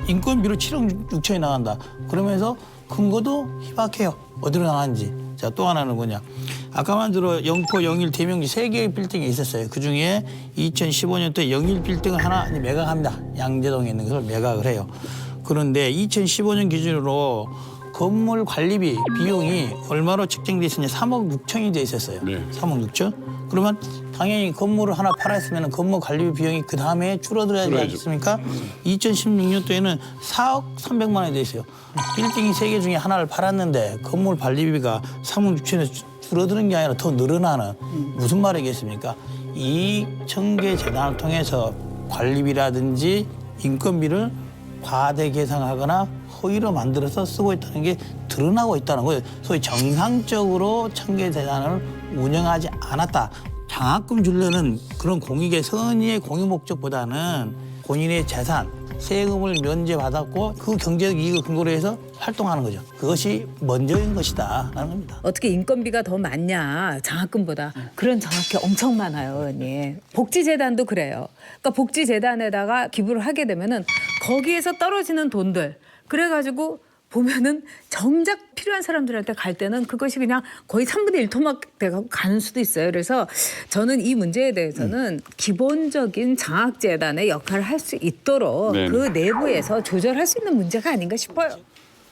인건비로 7억 6천이 나간다. 그러면서 근거도 희박해요. 어디로 나갔는지. 자, 또 하나는 뭐냐. 아까만 들어 영포, 영일, 대명지 3개의 빌딩이 있었어요. 그중에 2015년도에 영일 빌딩을 하나 매각합니다. 양재동에 있는 것을 매각을 해요. 그런데 2015년 기준으로 건물 관리비 비용이 얼마로 책정돼 있었냐 3억 6천이 돼 있었어요. 네. 3억 6천? 그러면 당연히 건물을 하나 팔았으면 건물 관리비 비용이 그 다음에 줄어들어야 되지 줄어야죠. 않습니까? 2016년도에는 4억 300만 원이 돼 있어요. 빌딩이 3개 중에 하나를 팔았는데 건물 관리비가 3억 6천에 줄어드는 게 아니라 더 늘어나는 무슨 말이겠습니까? 이 청계 재단을 통해서 관리비라든지 인건비를 과대 계상하거나 허위로 만들어서 쓰고 있다는 게 드러나고 있다는 거예요. 소위 정상적으로 청계 재단을 운영하지 않았다. 장학금 주려는 그런 공익의 선의의 공익 목적보다는 본인의 재산, 세금을 면제받았고 그 경제적 이익을 근거로 해서 활동하는 거죠. 그것이 먼저인 것이다 라는 겁니다. 어떻게 인건비가 더 많냐 장학금보다 그런 장학금 엄청 많아요, 의원님. 복지재단도 그래요. 그러니까 복지재단에다가 기부를 하게 되면은 거기에서 떨어지는 돈들 그래가지고 보면은 정작 필요한 사람들한테 갈 때는 그것이 그냥 거의 3분의 1 토막돼가고 가는 수도 있어요. 그래서 저는 이 문제에 대해서는 기본적인 장학재단의 역할을 할 수 있도록 네네. 그 내부에서 조절할 수 있는 문제가 아닌가 싶어요.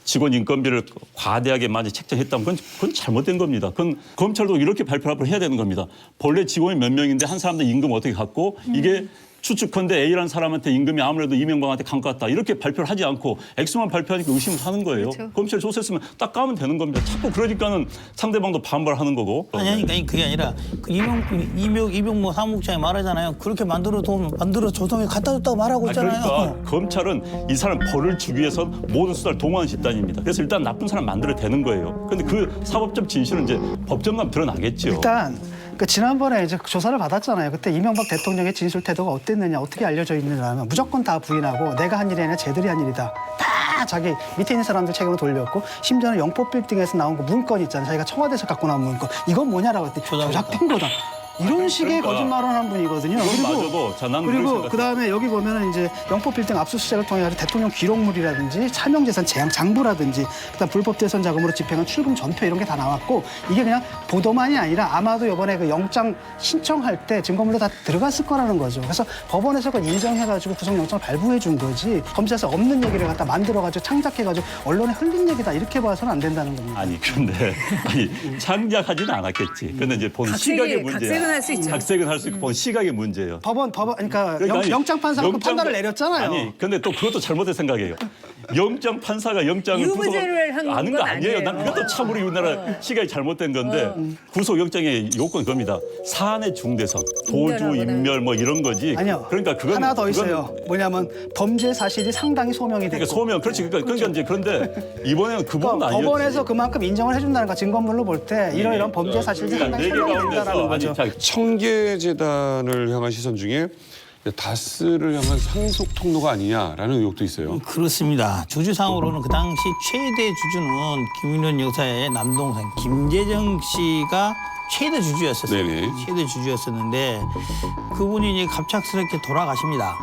직원 인건비를 과대하게 많이 책정했다면 그건 잘못된 겁니다. 그건 검찰도 이렇게 발표를 해야 되는 겁니다. 본래 직원이 몇 명인데 한 사람들 임금 어떻게 갖고 이게 추측컨대 A라는 사람한테 임금이 아무래도 이명박한테 간 것 같다. 이렇게 발표를 하지 않고 X만 발표하니까 의심을 하는 거예요. 그렇죠. 검찰 조사했으면 딱 까면 되는 겁니다. 자꾸 그러니까는 상대방도 반발하는 거고. 아니 그게 아니라 그 이명모 사무국장이 말하잖아요. 그렇게 만들어 조성에 갖다 줬다고 말하고 있잖아요. 그러니까 검찰은 이 사람 벌을 주기 위해서 모든 수사를 동원한 집단입니다. 그래서 일단 나쁜 사람 만들어야 되는 거예요. 그런데 그 사법적 진실은 이제 법정 가면 드러나겠죠. 일단 그 지난번에 이제 조사를 받았잖아요. 그때 이명박 대통령의 진술 태도가 어땠느냐, 어떻게 알려져 있느냐면 무조건 다 부인하고 내가 한 일이 아니라 쟤들이 한 일이다. 다 자기 밑에 있는 사람들 책으로 돌렸고 심지어는 영포 빌딩에서 나온 그 문건 있잖아요. 자기가 청와대에서 갖고 나온 문건. 이건 뭐냐라고 했더니 조작된 거다. 이런 식의 그러니까. 거짓말을 한 분이거든요. 그건 맞아도 자, 난 그리고 그렇게 그다음에 여기 보면은 이제 영포 빌딩 압수수색을 통해 가지고 대통령 기록물이라든지 차명재산 제한 장부라든지 그다음 불법 대선 자금으로 집행한 출금 전표 이런 게 다 나왔고 이게 그냥 보도만이 아니라 아마도 이번에 그 영장 신청할 때 증거물로 다 들어갔을 거라는 거죠. 그래서 법원에서 그걸 인정해가지고 구속영장을 발부해 준 거지 검찰에서 없는 얘기를 갖다 만들어가지고 창작해가지고 언론에 흘린 얘기다 이렇게 봐서는 안 된다는 겁니다. 아니 그런데 창작하지는 않았겠지. 근데 이제 본 시각의 문제야. 각색은 할 수 있죠. 각색은 할 수 있고 본 시각의 문제예요. 법원 그러니까 아니, 영장 판사가 그 판단을 내렸잖아요. 아니, 근데 또 그것도 잘못된 생각이에요. 영장 판사가 영장을 유무죄를 한 아는 거 건 아니에요. 아니에요. 난 그것도 참 우리 우리나라 시각이 잘못된 건데 구속영장의 요건이 겁니다. 사안의 중대성, 도주, 인멸하거나. 인멸 뭐 이런 거지. 아니요. 그러니까 그건 하나 더 그건 있어요. 뭐냐면 범죄 사실이 상당히 소명이 됐고 그러니까 소명 그렇지. 그러니까 이제 그런데 이번에는 그 부분은 아니었지. 법원에서 그만큼 인정을 해준다는 거 증거물로 볼 때 이런 범죄 사실이 그러니까 상당히 네 개 소명이 가운데서 된다는 아니 거죠. 자, 청계재단을 향한 시선 중에 다스를 향한 상속 통로가 아니냐라는 의혹도 있어요. 그렇습니다. 주주상으로는 그 당시 최대 주주는 김윤현 여사의 남동생 김재정 씨가 최대 주주였었어요. 네네. 최대 주주였었는데 그분이 이제 갑작스럽게 돌아가십니다.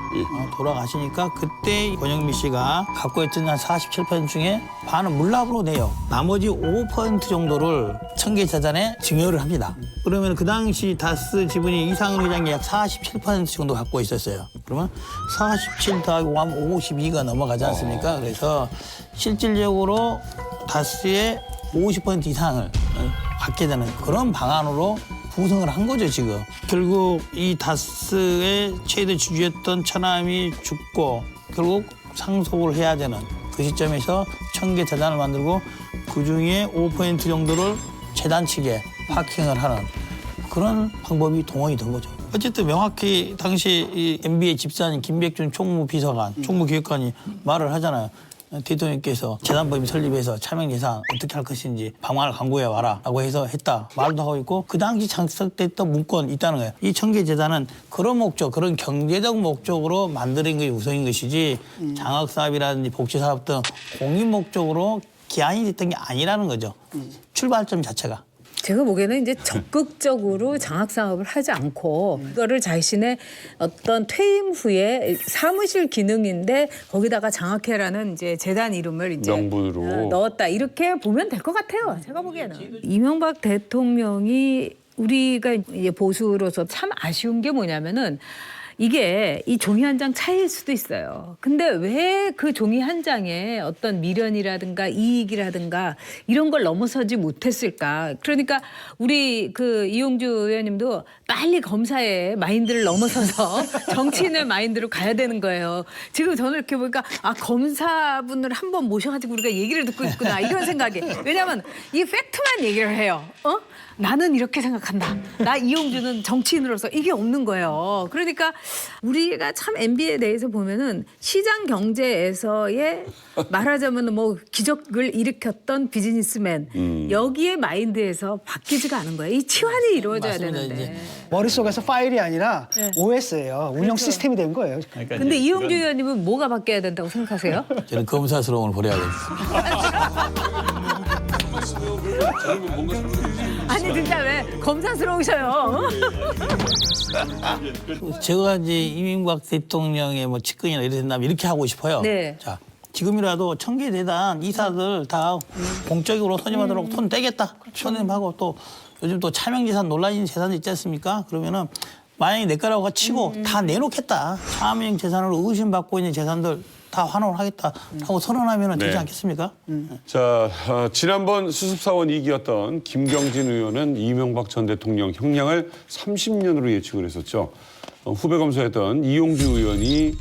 돌아가시니까 그때 권영미 씨가 갖고 있던 한 47% 중에 반은 물납으로 내요. 나머지 5% 정도를 청계재단에 증여를 합니다. 그러면 그 당시 다스 지분이 이상은 회장이 약 47% 정도 갖고 있었어요. 그러면 47 더하기 5 하면 52가 넘어가지 않습니까? 그래서 실질적으로 다스의 50% 이상을 갖게 되는 그런 방안으로 구성을 한 거죠, 지금. 결국 이 다스의 최대 주주였던 처남이 죽고 결국 상속을 해야 되는 그 시점에서 청계재단을 만들고 그중에 5% 정도를 재단 측에 파킹을 하는 그런 방법이 동원이 된 거죠. 어쨌든 명확히 당시 이 MB의 집사인 김백준 총무비서관, 총무기획관이 말을 하잖아요. 대통령께서 재단법인 설립해서 차명예산 어떻게 할 것인지 방안을 강구해 와라라고 해서 했다 말도 하고 있고 그 당시 작성됐던 문건 있다는 거예요. 이 청계재단은 그런 목적, 그런 경제적 목적으로 만드는 게 우선인 것이지 장학사업이라든지 복지사업 등 공익 목적으로 기한이 됐던 게 아니라는 거죠. 출발점 자체가. 제가 보기에는 이제 적극적으로 장학 사업을 하지 않고 그거를 자신의 어떤 퇴임 후에 사무실 기능인데 거기다가 장학회라는 이제 재단 이름을 이제 명분으로. 넣었다 이렇게 보면 될 것 같아요. 제가 보기에는 이명박 대통령이 우리가 이제 보수로서 참 아쉬운 게 뭐냐면은 이게 이 종이 한 장 차이일 수도 있어요. 근데 왜 그 종이 한 장에 어떤 미련이라든가 이익이라든가 이런 걸 넘어서지 못했을까? 그러니까 우리 그 이용주 의원님도 빨리 검사의 마인드를 넘어서서 정치인의 마인드로 가야 되는 거예요. 지금 저는 이렇게 보니까 아 검사분을 한번 모셔가지고 우리가 얘기를 듣고 있구나 이런 생각이. 왜냐하면 이 팩트만 얘기를 해요. 나는 이렇게 생각한다. 나 이용주는 정치인으로서 이게 없는 거예요. 그러니까 우리가 참 MB에 대해서 보면은 시장 경제에서의 말하자면 뭐 기적을 일으켰던 비즈니스맨 여기에 마인드에서 바뀌지가 않은 거예요. 이 치환이 이루어져야 맞습니다. 되는데. 이제 머릿속에서 파일이 아니라 OS예요. 운영 시스템이 된 거예요. 그러니까 근데 이제 이용주 그런- 의원님은 뭐가 바뀌어야 된다고 생각하세요? 저는 검사스러움을 버려야겠습니다. 아니 진짜 왜 검사스러우셔요? 제가 이제 이명박 대통령의 뭐 측근이나 이래 된다면 이렇게 하고 싶어요. 네. 자, 지금이라도 청계대단 이사들 다 공적으로 선임하도록 손 떼겠다. 선임하고 또 요즘 또 차명재산 논란인 재산 있지 않습니까? 그러면은 만약에 내 거라고 치고 다 내놓겠다. 차명 재산으로 의심받고 있는 재산들 다 환원을 하겠다 하고 선언하면 되지 네. 않겠습니까? 자, 지난번 수습사원 2기였던 김경진 의원은 이명박 전 대통령 형량을 30년으로 예측을 했었죠. 후배 검사였던 이용주 의원이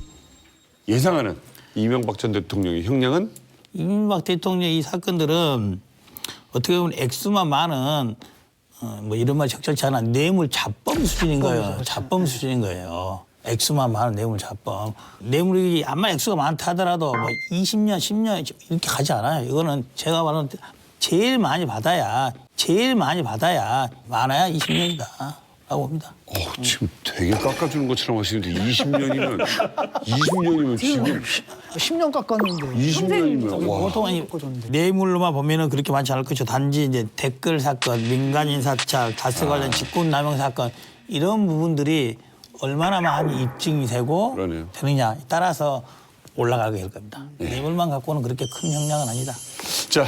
예상하는 이명박 전 대통령의 형량은 이명박 대통령 이 사건들은 어떻게 보면 액수만 많은 뭐 이런 말 적절치 않아 뇌물 잡범 수준인 거예요. 잡범 수준인 거예요. 액수만 많은 뇌물 잡범. 뇌물이 아마 액수가 많다 하더라도 뭐 20년, 10년 이렇게 가지 않아요. 이거는 제가 말하는 제일 많이 받아야 많아야 20년이다 라고 봅니다. 지금 되게 깎아주는 것처럼 하시는데 20년이면 지금 10년 깎았는데. 20년이면 와. 보통 뇌물로만 보면은 그렇게 많지 않을 것이죠. 단지 이제 댓글 사건, 민간인 사찰, 다스 관련 직권남용 사건 이런 부분들이 얼마나 많이 입증이 되고 그러네요. 되느냐에 따라서 올라가게 될 겁니다. 뇌물만 갖고는 그렇게 큰 형량은 아니다. 자,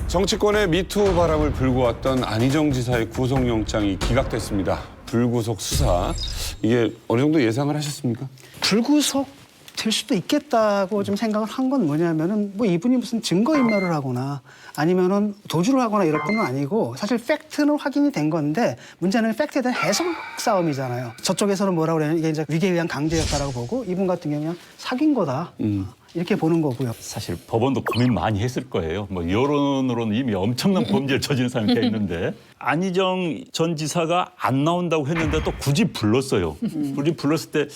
정치권의 미투 바람을 불고 왔던 안희정 지사의 구속영장이 기각됐습니다. 불구속 수사. 이게 어느 정도 예상을 하셨습니까? 불구속 될 수도 있겠다고 좀 생각을 한 건 뭐냐면은 뭐 이분이 무슨 증거인멸을 하거나 아니면은 도주를 하거나 이럴 건 아니고 사실 팩트는 확인이 된 건데 문제는 팩트에 대한 해석 싸움이잖아요. 저쪽에서는 뭐라고 그래요? 이게 이제 위계에 의한 강제였다라고 보고 이분 같은 경우는 사귄 거다. 이렇게 보는 거고요. 사실 법원도 고민 많이 했을 거예요. 뭐 여론으로는 이미 엄청난 범죄를 저지른 사람이 돼 있는데 안희정 전 지사가 안 나온다고 했는데 또 굳이 불렀어요. 굳이 불렀을 때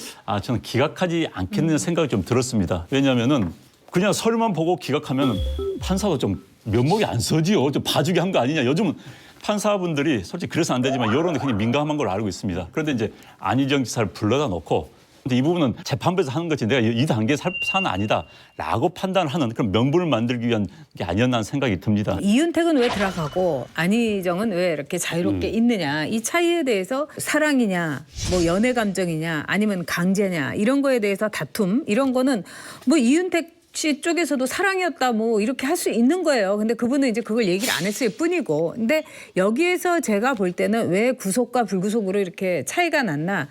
저는 기각하지 않겠는 생각이 좀 들었습니다. 왜냐하면은 그냥 서류만 보고 기각하면 판사도 좀 면목이 안 서지요. 좀 봐주게 한 거 아니냐. 요즘은 판사분들이 솔직히 그래서 안 되지만 여론에 굉장히 민감한 걸 알고 있습니다. 그런데 이제 안희정 지사를 불러다 놓고 근데 이 부분은 재판부에서 하는 거지 내가 이 단계의 사안은 아니다라고 판단하는 그런 명분을 만들기 위한 게 아니었나 하는 생각이 듭니다. 이윤택은 왜 들어가고 안희정은 왜 이렇게 자유롭게 있느냐 이 차이에 대해서 사랑이냐 뭐 연애 감정이냐 아니면 강제냐 이런 거에 대해서 다툼 이런 거는 뭐 이윤택 씨 쪽에서도 사랑이었다 뭐 이렇게 할 수 있는 거예요. 근데 그분은 이제 그걸 얘기를 안 했을 뿐이고. 근데 여기에서 제가 볼 때는 왜 구속과 불구속으로 이렇게 차이가 났나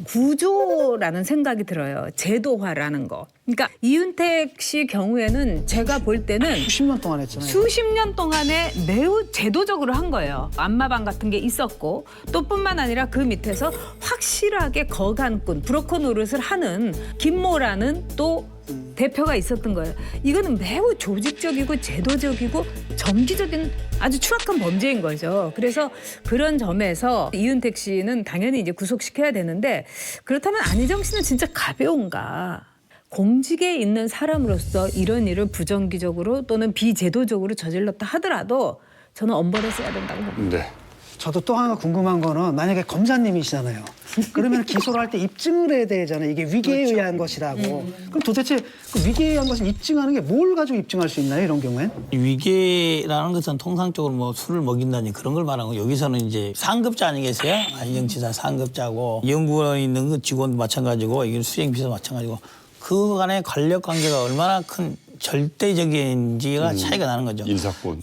구조라는 생각이 들어요. 제도화라는 거. 그러니까 이윤택 씨 경우에는 제가 볼 때는 수십 년 동안 했잖아요. 수십 년 동안에 매우 제도적으로 한 거예요. 안마방 같은 게 있었고 또 뿐만 아니라 그 밑에서 확실하게 거간꾼 브로커 노릇을 하는 김모라는 또 대표가 있었던 거예요. 이거는 매우 조직적이고 제도적이고 정기적인 아주 추악한 범죄인 거죠. 그래서 그런 점에서 이윤택 씨는 당연히 이제 구속시켜야 되는데 그렇다면 안희정 씨는 진짜 가벼운가? 공직에 있는 사람으로서 이런 일을 부정기적으로 또는 비제도적으로 저질렀다 하더라도 저는 엄벌했어야 된다고 봅니다. 네. 저도 또 하나 궁금한 거는 만약에 검사님이시잖아요. 그러면 기소를 할 때 입증을 해야 되잖아요. 이게 위계에 의한 것이라고. 그럼 도대체 그 위계에 의한 것을 입증하는 게 뭘 가지고 입증할 수 있나요? 이런 경우엔? 위계라는 것은 통상적으로 뭐 술을 먹인다니 그런 걸 말하는 거. 여기서는 이제 상급자 아니겠어요? 안희정 지사 상급자고 연구원에 있는 그 직원도 마찬가지고 이게 수행비서도 마찬가지고 그 간의 권력 관계가 얼마나 큰 절대적인지가 차이가 나는 거죠. 인사권.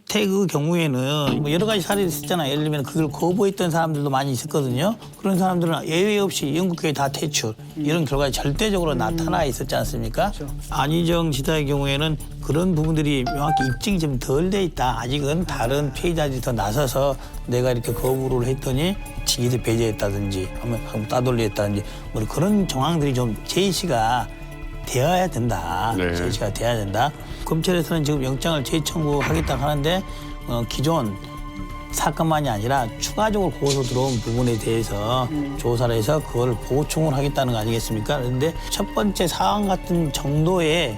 성택의 경우에는 뭐 여러 가지 사례가 있었잖아요. 예를 들면 그걸 거부했던 사람들도 많이 있었거든요. 그런 사람들은 예외 없이 영국교회 다 퇴출 이런 결과가 절대적으로 나타나 있었지 않습니까? 안희정 지사의 경우에는 그런 부분들이 명확히 입증이 좀 덜 돼 있다. 아직은 다른 피해자들이 더 나서서 내가 이렇게 거부를 했더니 직위를 배제했다든지 한번 따돌리했다든지 뭐 그런 정황들이 좀 제시가 되어야 된다. 네. 제시가 돼야 된다. 검찰에서는 지금 영장을 재청구하겠다 하는데 기존 사건만이 아니라 추가적으로 고소 들어온 부분에 대해서 조사를 해서 그걸 보충을 하겠다는 거 아니겠습니까? 그런데 첫 번째 사안 같은 정도의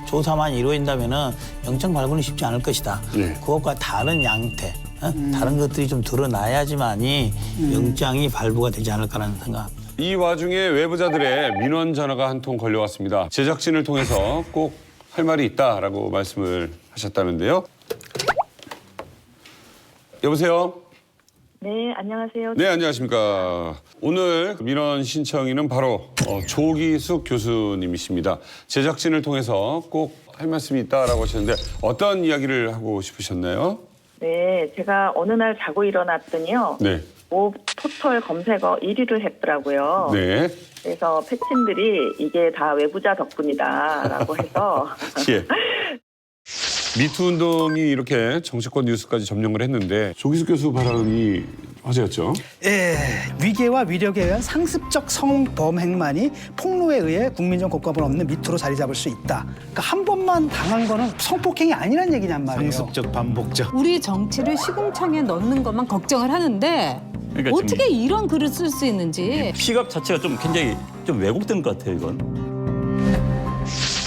조사만 이루어진다면은 영장 발부는 쉽지 않을 것이다. 네. 그것과 다른 양태, 다른 것들이 좀 드러나야지만이 영장이 발부가 되지 않을까라는 생각합니다. 이 와중에 외부자들의 민원 전화가 한 통 걸려왔습니다. 제작진을 통해서 꼭 할 말이 있다라고 말씀을 하셨다는데요. 여보세요? 네, 안녕하세요. 네, 안녕하십니까. 오늘 민원 신청인은 바로 조기숙 교수님이십니다. 제작진을 통해서 꼭 할 말씀이 있다라고 하셨는데 어떤 이야기를 하고 싶으셨나요? 네, 제가 어느 날 자고 일어났더니요. 네. 모 포털 검색어 1위를 했더라고요. 네. 그래서 패친들이 이게 다 외부자 덕분이다라고 해서 예. 미투 운동이 이렇게 정치권 뉴스까지 점령을 했는데 조기숙 교수 발언이 화제였죠. 예, 위계와 위력에 의한 상습적 성범행만이 폭로에 의해 국민적 곡감을 없는 미투로 자리 잡을 수 있다. 그러니까 한 번만 당한 거는 성폭행이 아니란 얘기냔 말이에요. 상습적 반복적. 우리 정치를 시궁창에 넣는 것만 걱정을 하는데 그러니까 어떻게 이런 글을 쓸 수 있는지. 시각 자체가 좀 굉장히 좀 왜곡된 것 같아요, 이건.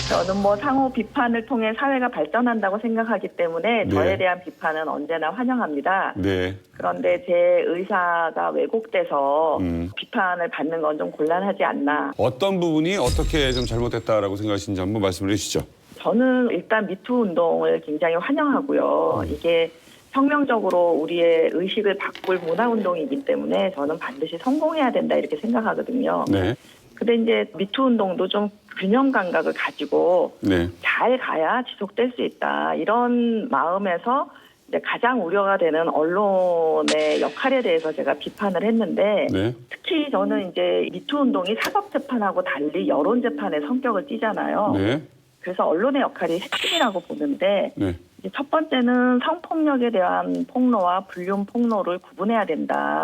저는 뭐 상호 비판을 통해 사회가 발전한다고 생각하기 때문에 네. 저에 대한 비판은 언제나 환영합니다. 네. 그런데 제 의사가 왜곡돼서 비판을 받는 건 좀 곤란하지 않나. 어떤 부분이 어떻게 좀 잘못됐다라고 생각하시는지 한번 말씀을 해주시죠. 저는 일단 미투 운동을 굉장히 환영하고요. 이게 혁명적으로 우리의 의식을 바꿀 문화 운동이기 때문에 저는 반드시 성공해야 된다 이렇게 생각하거든요. 네. 근데 이제 미투 운동도 좀 균형 감각을 가지고 네. 잘 가야 지속될 수 있다. 이런 마음에서 이제 가장 우려가 되는 언론의 역할에 대해서 제가 비판을 했는데 네. 특히 저는 이제 미투 운동이 사법 재판하고 달리 여론 재판의 성격을 띠잖아요. 네. 그래서 언론의 역할이 핵심이라고 보는데 네. 이제 첫 번째는 성폭력에 대한 폭로와 불륜 폭로를 구분해야 된다.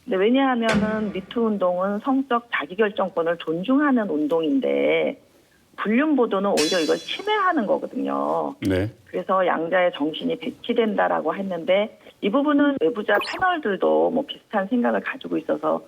근데 왜냐하면은 미투 운동은 성적 자기결정권을 존중하는 운동인데 불륜 보도는 오히려 이걸 침해하는 거거든요. 네. 그래서 양자의 정신이 배치된다라고 했는데 이 부분은 외부자 패널들도 뭐 비슷한 생각을 가지고 있어서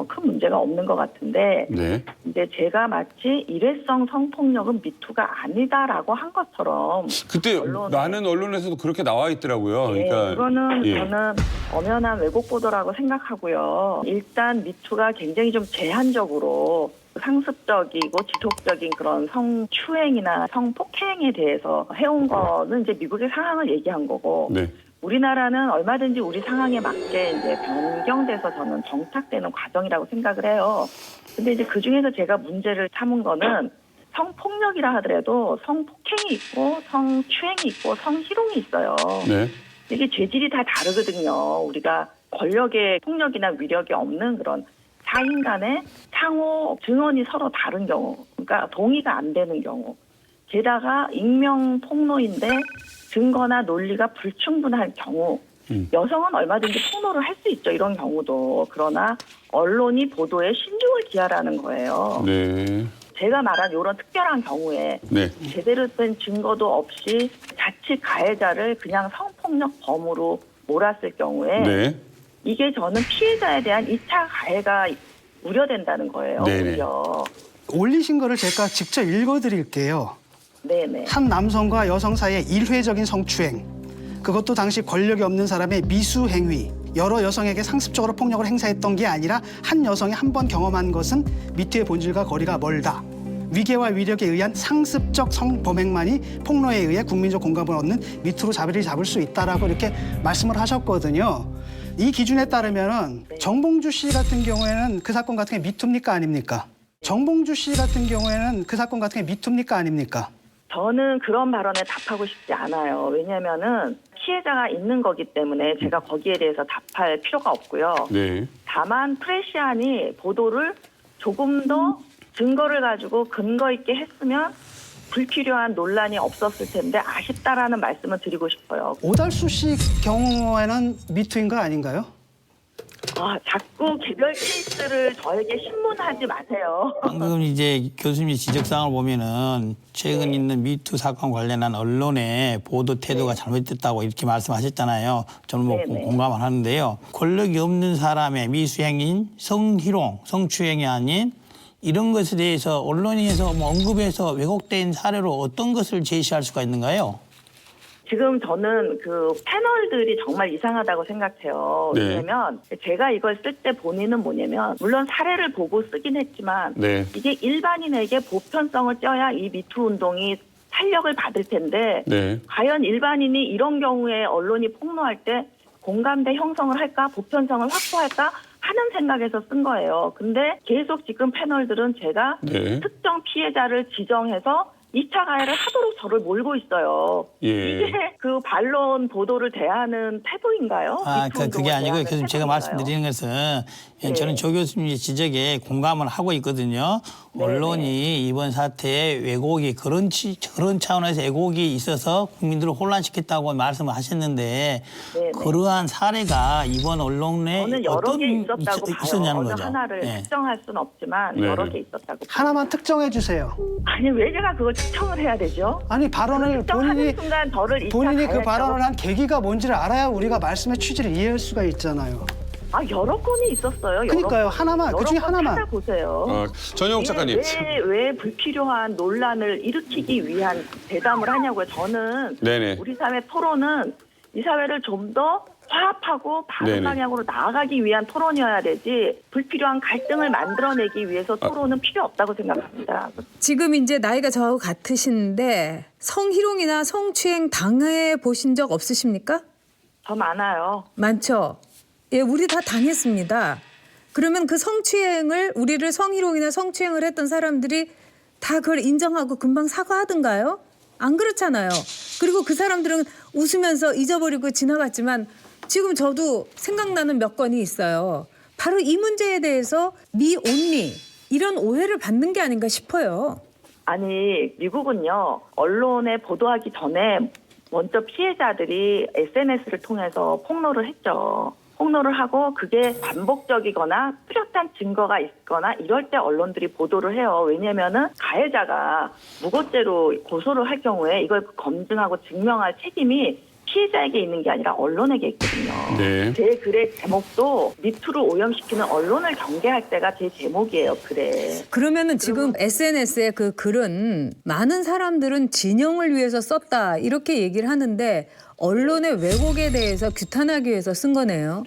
큰 문제가 없는 것 같은데 네. 이제 제가 마치 일회성 성폭력은 미투가 아니다라고 한 것처럼 그때 언론에- 많은 언론에서도 그렇게 나와 있더라고요. 예, 그러니까 그거는 예. 저는 엄연한 왜곡 보도라고 생각하고요. 일단 미투가 굉장히 좀 제한적으로 상습적이고 지속적인 그런 성추행이나 성폭행에 대해서 해온 거는 이제 미국의 상황을 얘기한 거고 네. 우리나라는 얼마든지 우리 상황에 맞게 이제 변경돼서 저는 정착되는 과정이라고 생각을 해요. 근데 이제 그 중에서 제가 문제를 삼은 거는 성폭력이라 하더라도 성폭행이 있고 성추행이 있고 성희롱이 있어요. 네. 이게 죄질이 다 다르거든요. 우리가 권력의 폭력이나 위력이 없는 그런 사인 간의 상호 증언이 서로 다른 경우, 그러니까 동의가 안 되는 경우, 게다가 익명 폭로인데 증거나 논리가 불충분할 경우, 여성은 얼마든지 폭로를 할 수 있죠. 이런 경우도. 그러나 언론이 보도에 신중을 기하라는 거예요. 네. 제가 말한 이런 특별한 경우에 네. 제대로 된 증거도 없이 자칫 가해자를 그냥 성폭력 범으로 몰았을 경우에 네. 이게 저는 피해자에 대한 2차 가해가 우려된다는 거예요. 네네. 오히려. 올리신 거를 제가 직접 읽어드릴게요. 네네. 한 남성과 여성 사이의 일회적인 성추행, 그것도 당시 권력이 없는 사람의 미수 행위, 여러 여성에게 상습적으로 폭력을 행사했던 게 아니라 한 여성이 한 번 경험한 것은 미투의 본질과 거리가 멀다. 위계와 위력에 의한 상습적 성범행만이 폭로에 의해 국민적 공감을 얻는 미투로 자리를 잡을 수 있다라고 이렇게 말씀을 하셨거든요. 이 기준에 따르면은 정봉주 씨 같은 경우에는 그 사건 같은 게 미투입니까 아닙니까? 정봉주 씨 같은 경우에는 그 사건 같은 게 미투입니까 아닙니까? 저는 그런 발언에 답하고 싶지 않아요. 왜냐하면은 피해자가 있는 거기 때문에 제가 거기에 대해서 답할 필요가 없고요. 네. 다만 프레시안이 보도를 조금 더 증거를 가지고 근거 있게 했으면 불필요한 논란이 없었을 텐데 아쉽다라는 말씀을 드리고 싶어요. 오달수 씨 경우에는 미투인 거 아닌가요? 자꾸 개별 케이스를 저에게 신문하지 마세요. 방금 이제 교수님이 지적사항을 보면은 최근 있는 미투 사건 관련한 언론의 보도 태도가 잘못됐다고 이렇게 말씀하셨잖아요. 저는 뭐 네네. 공감을 하는데요. 권력이 없는 사람의 미수행인 성희롱, 성추행이 아닌 이런 것에 대해서 언론에서 뭐 언급해서 왜곡된 사례로 어떤 것을 제시할 수가 있는가요? 지금 저는 그 패널들이 정말 이상하다고 생각해요. 네. 왜냐면 제가 이걸 쓸 때 본인은 뭐냐면 물론 사례를 보고 쓰긴 했지만 네. 이게 일반인에게 보편성을 쪄야 이 미투 운동이 탄력을 받을 텐데 네. 과연 일반인이 이런 경우에 언론이 폭로할 때 공감대 형성을 할까 보편성을 확보할까 하는 생각에서 쓴 거예요. 근데 계속 지금 패널들은 제가 네. 특정 피해자를 지정해서 2차 가해를 하도록 저를 몰고 있어요. 예. 이게 그 반론 보도를 대하는 태도인가요? 미투 그게 운동을 아니고요. 대하는 교수님 제가 태도인가요? 말씀드리는 것은 네. 저는 조 교수님의 지적에 공감을 하고 있거든요. 네, 언론이 이번 사태에 왜곡이 그런 차원에서 왜곡이 있어서 국민들을 혼란시켰다고 말씀을 하셨는데 네. 그러한 사례가 이번 언론에 저는 여러 어떤 개 있었다고 봐요. 있었냐는 어느 거죠. 하나를 네. 특정할 수는 없지만 네. 여러 개 있었다고 봐요. 하나만 특정해 주세요. 아니 왜 제가 그걸 특정을 해야 되죠? 아니 발언을 특정하는 순간 저를 2차 본인이 그 가해했다고 발언을 한 계기가 뭔지를 알아야 우리가 말씀의 취지를 이해할 수가 있잖아요. 여러 건이 있었어요. 여러 그러니까요. 건. 하나만, 여러 그중에 건 하나만. 찾아보세요. 전영욱 작가님. 왜 불필요한 논란을 일으키기 위한 대담을 하냐고요. 저는 네네. 우리 사회 토론은 이 사회를 좀 더 화합하고 바른 네네. 방향으로 나아가기 위한 토론이어야 되지 불필요한 갈등을 만들어내기 위해서 토론은 필요 없다고 생각합니다. 지금 이제 나이가 저하고 같으신데 성희롱이나 성추행 당해 보신 적 없으십니까? 더 많아요. 많죠. 예, 우리 다 당했습니다. 그러면 그 성추행을 우리를 성희롱이나 성추행을 했던 사람들이 다 그걸 인정하고 금방 사과하던가요? 안 그렇잖아요. 그리고 그 사람들은 웃으면서 잊어버리고 지나갔지만 지금 저도 생각나는 몇 건이 있어요. 바로 이 문제에 대해서 미 온리 이런 오해를 받는 게 아닌가 싶어요. 아니 미국은요. 언론에 보도하기 전에 먼저 피해자들이 SNS를 통해서 폭로를 했죠. 폭로를 하고 그게 반복적이거나 뚜렷한 증거가 있거나 이럴 때 언론들이 보도를 해요. 왜냐면은 가해자가 무고죄로 고소를 할 경우에 이걸 검증하고 증명할 책임이 피해자에게 있는 게 아니라 언론에게 있거든요. 네. 제 글의 제목도 미투를 오염시키는 언론을 경계할 때가 제 제목이에요. 글에. 그러면은 지금 SNS에 그 글은 많은 사람들은 진영을 위해서 썼다 이렇게 얘기를 하는데 언론의 왜곡에 대해서 규탄하기 위해서 쓴 거네요.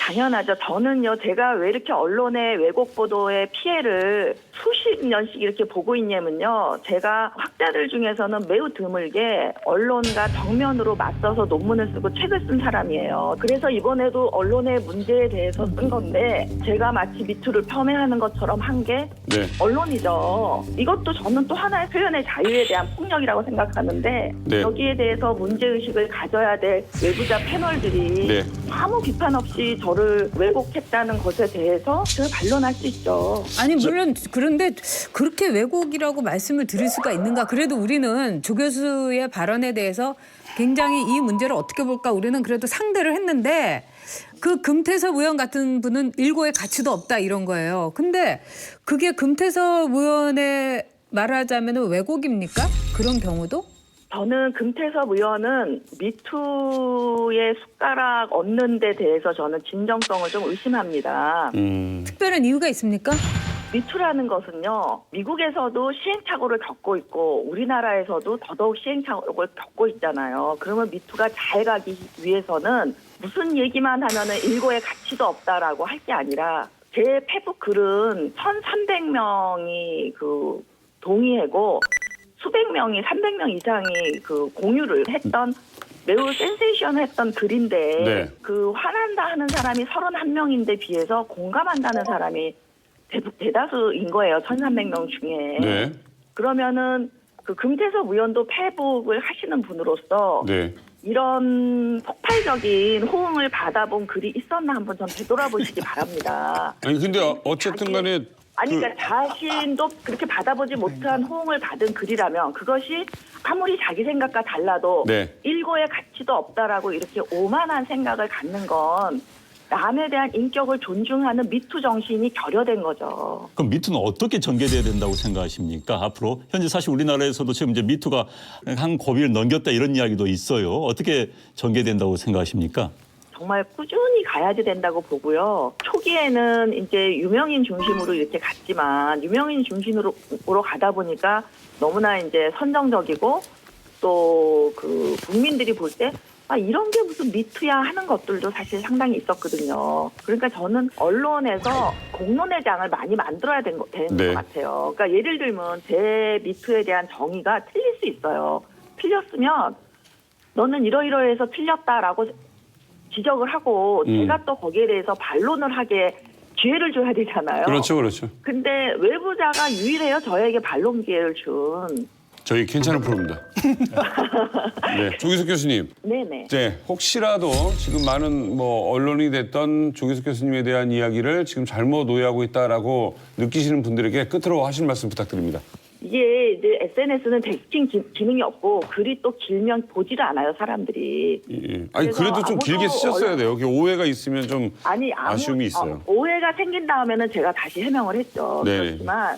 당연하죠. 저는요, 제가 왜 이렇게 언론의 왜곡 보도의 피해를 수십 년씩 이렇게 보고 있냐면요. 제가 학자들 중에서는 매우 드물게 언론과 정면으로 맞서서 논문을 쓰고 책을 쓴 사람이에요. 그래서 이번에도 언론의 문제에 대해서 쓴 건데 제가 마치 미투를 폄훼하는 것처럼 한 게 네. 언론이죠. 이것도 저는 또 하나의 표현의 자유에 대한 폭력이라고 생각하는데 네. 여기에 대해서 문제의식을 가져야 될 외부자 패널들이 네. 아무 비판 없이 저를 왜곡했다는 것에 대해서 제가 반론할 수 있죠. 아니 물론 그런데 그렇게 왜곡이라고 말씀을 드릴 수가 있는가? 그래도 우리는 조 교수의 발언에 대해서 굉장히 이 문제를 어떻게 볼까 우리는 그래도 상대를 했는데 그 금태섭 의원 같은 분은 일고의 가치도 없다 이런 거예요. 근데 그게 금태섭 의원의 말하자면 왜곡입니까? 그런 경우도? 저는 금태섭 의원은 미투의 숟가락 얹는 데 대해서 저는 진정성을 좀 의심합니다. 특별한 이유가 있습니까? 미투라는 것은요, 미국에서도 시행착오를 겪고 있고 우리나라에서도 더더욱 시행착오를 겪고 있잖아요. 그러면 미투가 잘 가기 위해서는 무슨 얘기만 하면은 일고의 가치도 없다라고 할 게 아니라 제 페북 글은 1,300명이 그 동의하고 수백 명이 300명 이상이 그 공유를 했던 매우 센세이션했던 글인데 네. 그 화난다 하는 사람이 31명인데 비해서 공감한다는 사람이 대다수인 거예요. 1,300명 중에. 네. 그러면은 그 금태섭 의원도 페북을 하시는 분으로서 네. 이런 폭발적인 호응을 받아본 글이 있었나 한번 좀 되돌아보시기 바랍니다. 아니 근데 어쨌든 간에 아니 그러니까 자신도 그렇게 받아보지 못한 호응을 받은 글이라면 그것이 아무리 자기 생각과 달라도 네. 일고의 가치도 없다라고 이렇게 오만한 생각을 갖는 건 남에 대한 인격을 존중하는 미투 정신이 결여된 거죠. 그럼 미투는 어떻게 전개돼야 된다고 생각하십니까? 앞으로 현재 사실 우리나라에서도 지금 이제 미투가 한 고비를 넘겼다 이런 이야기도 있어요. 어떻게 전개된다고 생각하십니까? 정말 꾸준히 가야지 된다고 보고요. 초기에는 이제 유명인 중심으로 이렇게 갔지만 유명인 중심으로 가다 보니까 너무나 이제 선정적이고 또 그 국민들이 볼 때 아, 이런 게 무슨 미투야 하는 것들도 사실 상당히 있었거든요. 그러니까 저는 언론에서 공론의 장을 많이 만들어야 되는 네. 것 같아요. 그러니까 예를 들면 제 미투에 대한 정의가 틀릴 수 있어요. 틀렸으면 너는 이러이러해서 틀렸다라고 지적을 하고 제가 또 거기에 대해서 반론을 하게 기회를 줘야 되잖아요. 그렇죠, 그렇죠. 근데 외부자가 유일해요. 저에게 반론 기회를 준. 저희 괜찮은 프로입니다. 네, 조기석 교수님. 네네. 이제 혹시라도 지금 많은 뭐 언론이 됐던 조기석 교수님에 대한 이야기를 지금 잘못 오해하고 있다라고 느끼시는 분들에게 끝으로 하실 말씀 부탁드립니다. 이게 이제 SNS는 텍스팅 기능이 없고 글이 또 길면 보지를 않아요, 사람들이. 예. 아니 그래서 그래도 좀 아무도 길게 쓰셨어야 돼요. 여기 오해가 있으면 좀 아쉬움이 있어요. 오해가 생긴 다음에는 제가 다시 해명을 했죠. 네. 그렇지만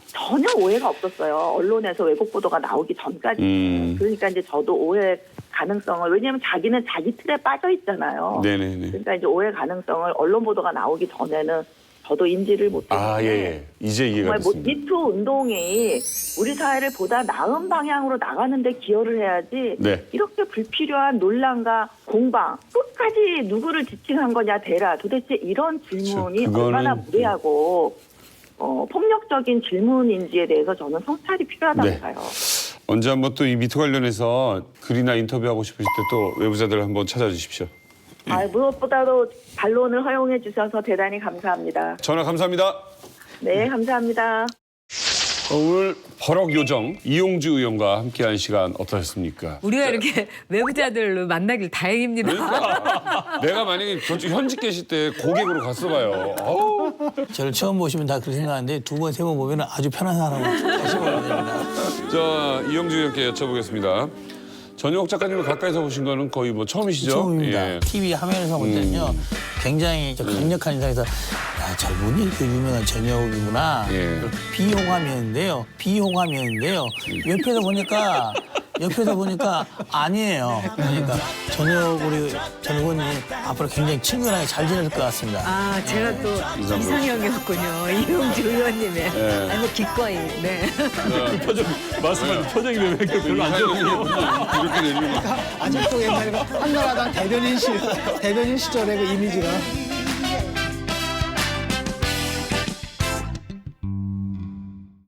전혀 오해가 없었어요. 언론에서 왜곡 보도가 나오기 전까지. 그러니까 이제 저도 오해 가능성을 왜냐하면 자기는 자기 틀에 빠져 있잖아요. 네네네. 그러니까 이제 오해 가능성을 언론 보도가 나오기 전에는 저도 인지를 못했는데 아, 예. 이제 이해가 정말 뭐 됐습니다. 미투 운동이 우리 사회를 보다 나은 방향으로 나가는데 기여를 해야지 네. 이렇게 불필요한 논란과 공방 끝까지 누구를 지칭한 거냐 대라 도대체 이런 질문이 그거는 얼마나 무례하고 폭력적인 질문인지에 대해서 저는 성찰이 필요하다고 네. 봐요. 언제 한번 또 이 미투 관련해서 글이나 인터뷰하고 싶으실 때 또 외부자들 한번 찾아주십시오. 무엇보다도 반론을 허용해 주셔서 대단히 감사합니다. 전화 감사합니다. 네, 감사합니다. 오늘 버럭 요정 이용주 의원과 함께한 시간 어떠셨습니까? 우리가 이렇게 외부자들로 만나길 다행입니다. 그러니까 내가 만약에 저쪽 현직 계실 때 고객으로 갔어봐요. 어우. 저를 처음 보시면 다 그렇게 생각하는데 두 번, 세 번 보면 아주 편한 사람으로 다시 보게 됩니다. 자 이용주 의원께 여쭤보겠습니다. 전용욱 작가님을 가까이서 보신 거는 거의 뭐 처음이시죠? 처음입니다. 예. TV 화면에서 볼 때는요. 굉장히 저 강력한 인상에서 야, 저분이 그 유명한 전역이구나. 예. 비호감이었는데요. 비호감이었는데요. 옆에서 보니까 아니에요. 그러니까 전역 우리 전 의원님 앞으로 굉장히 친근하게 잘 지낼 것 같습니다. 아, 제가 또 이상형이었군요. 이용주 의원님의. 아니, 뭐 기꺼이. 네. 표정 말씀하신 표정이 왜 이렇게 별로 안 좋으세요? 이렇게 되는 거. 아직도 옛날에 한나라당 대변인 시절의 그 이미지가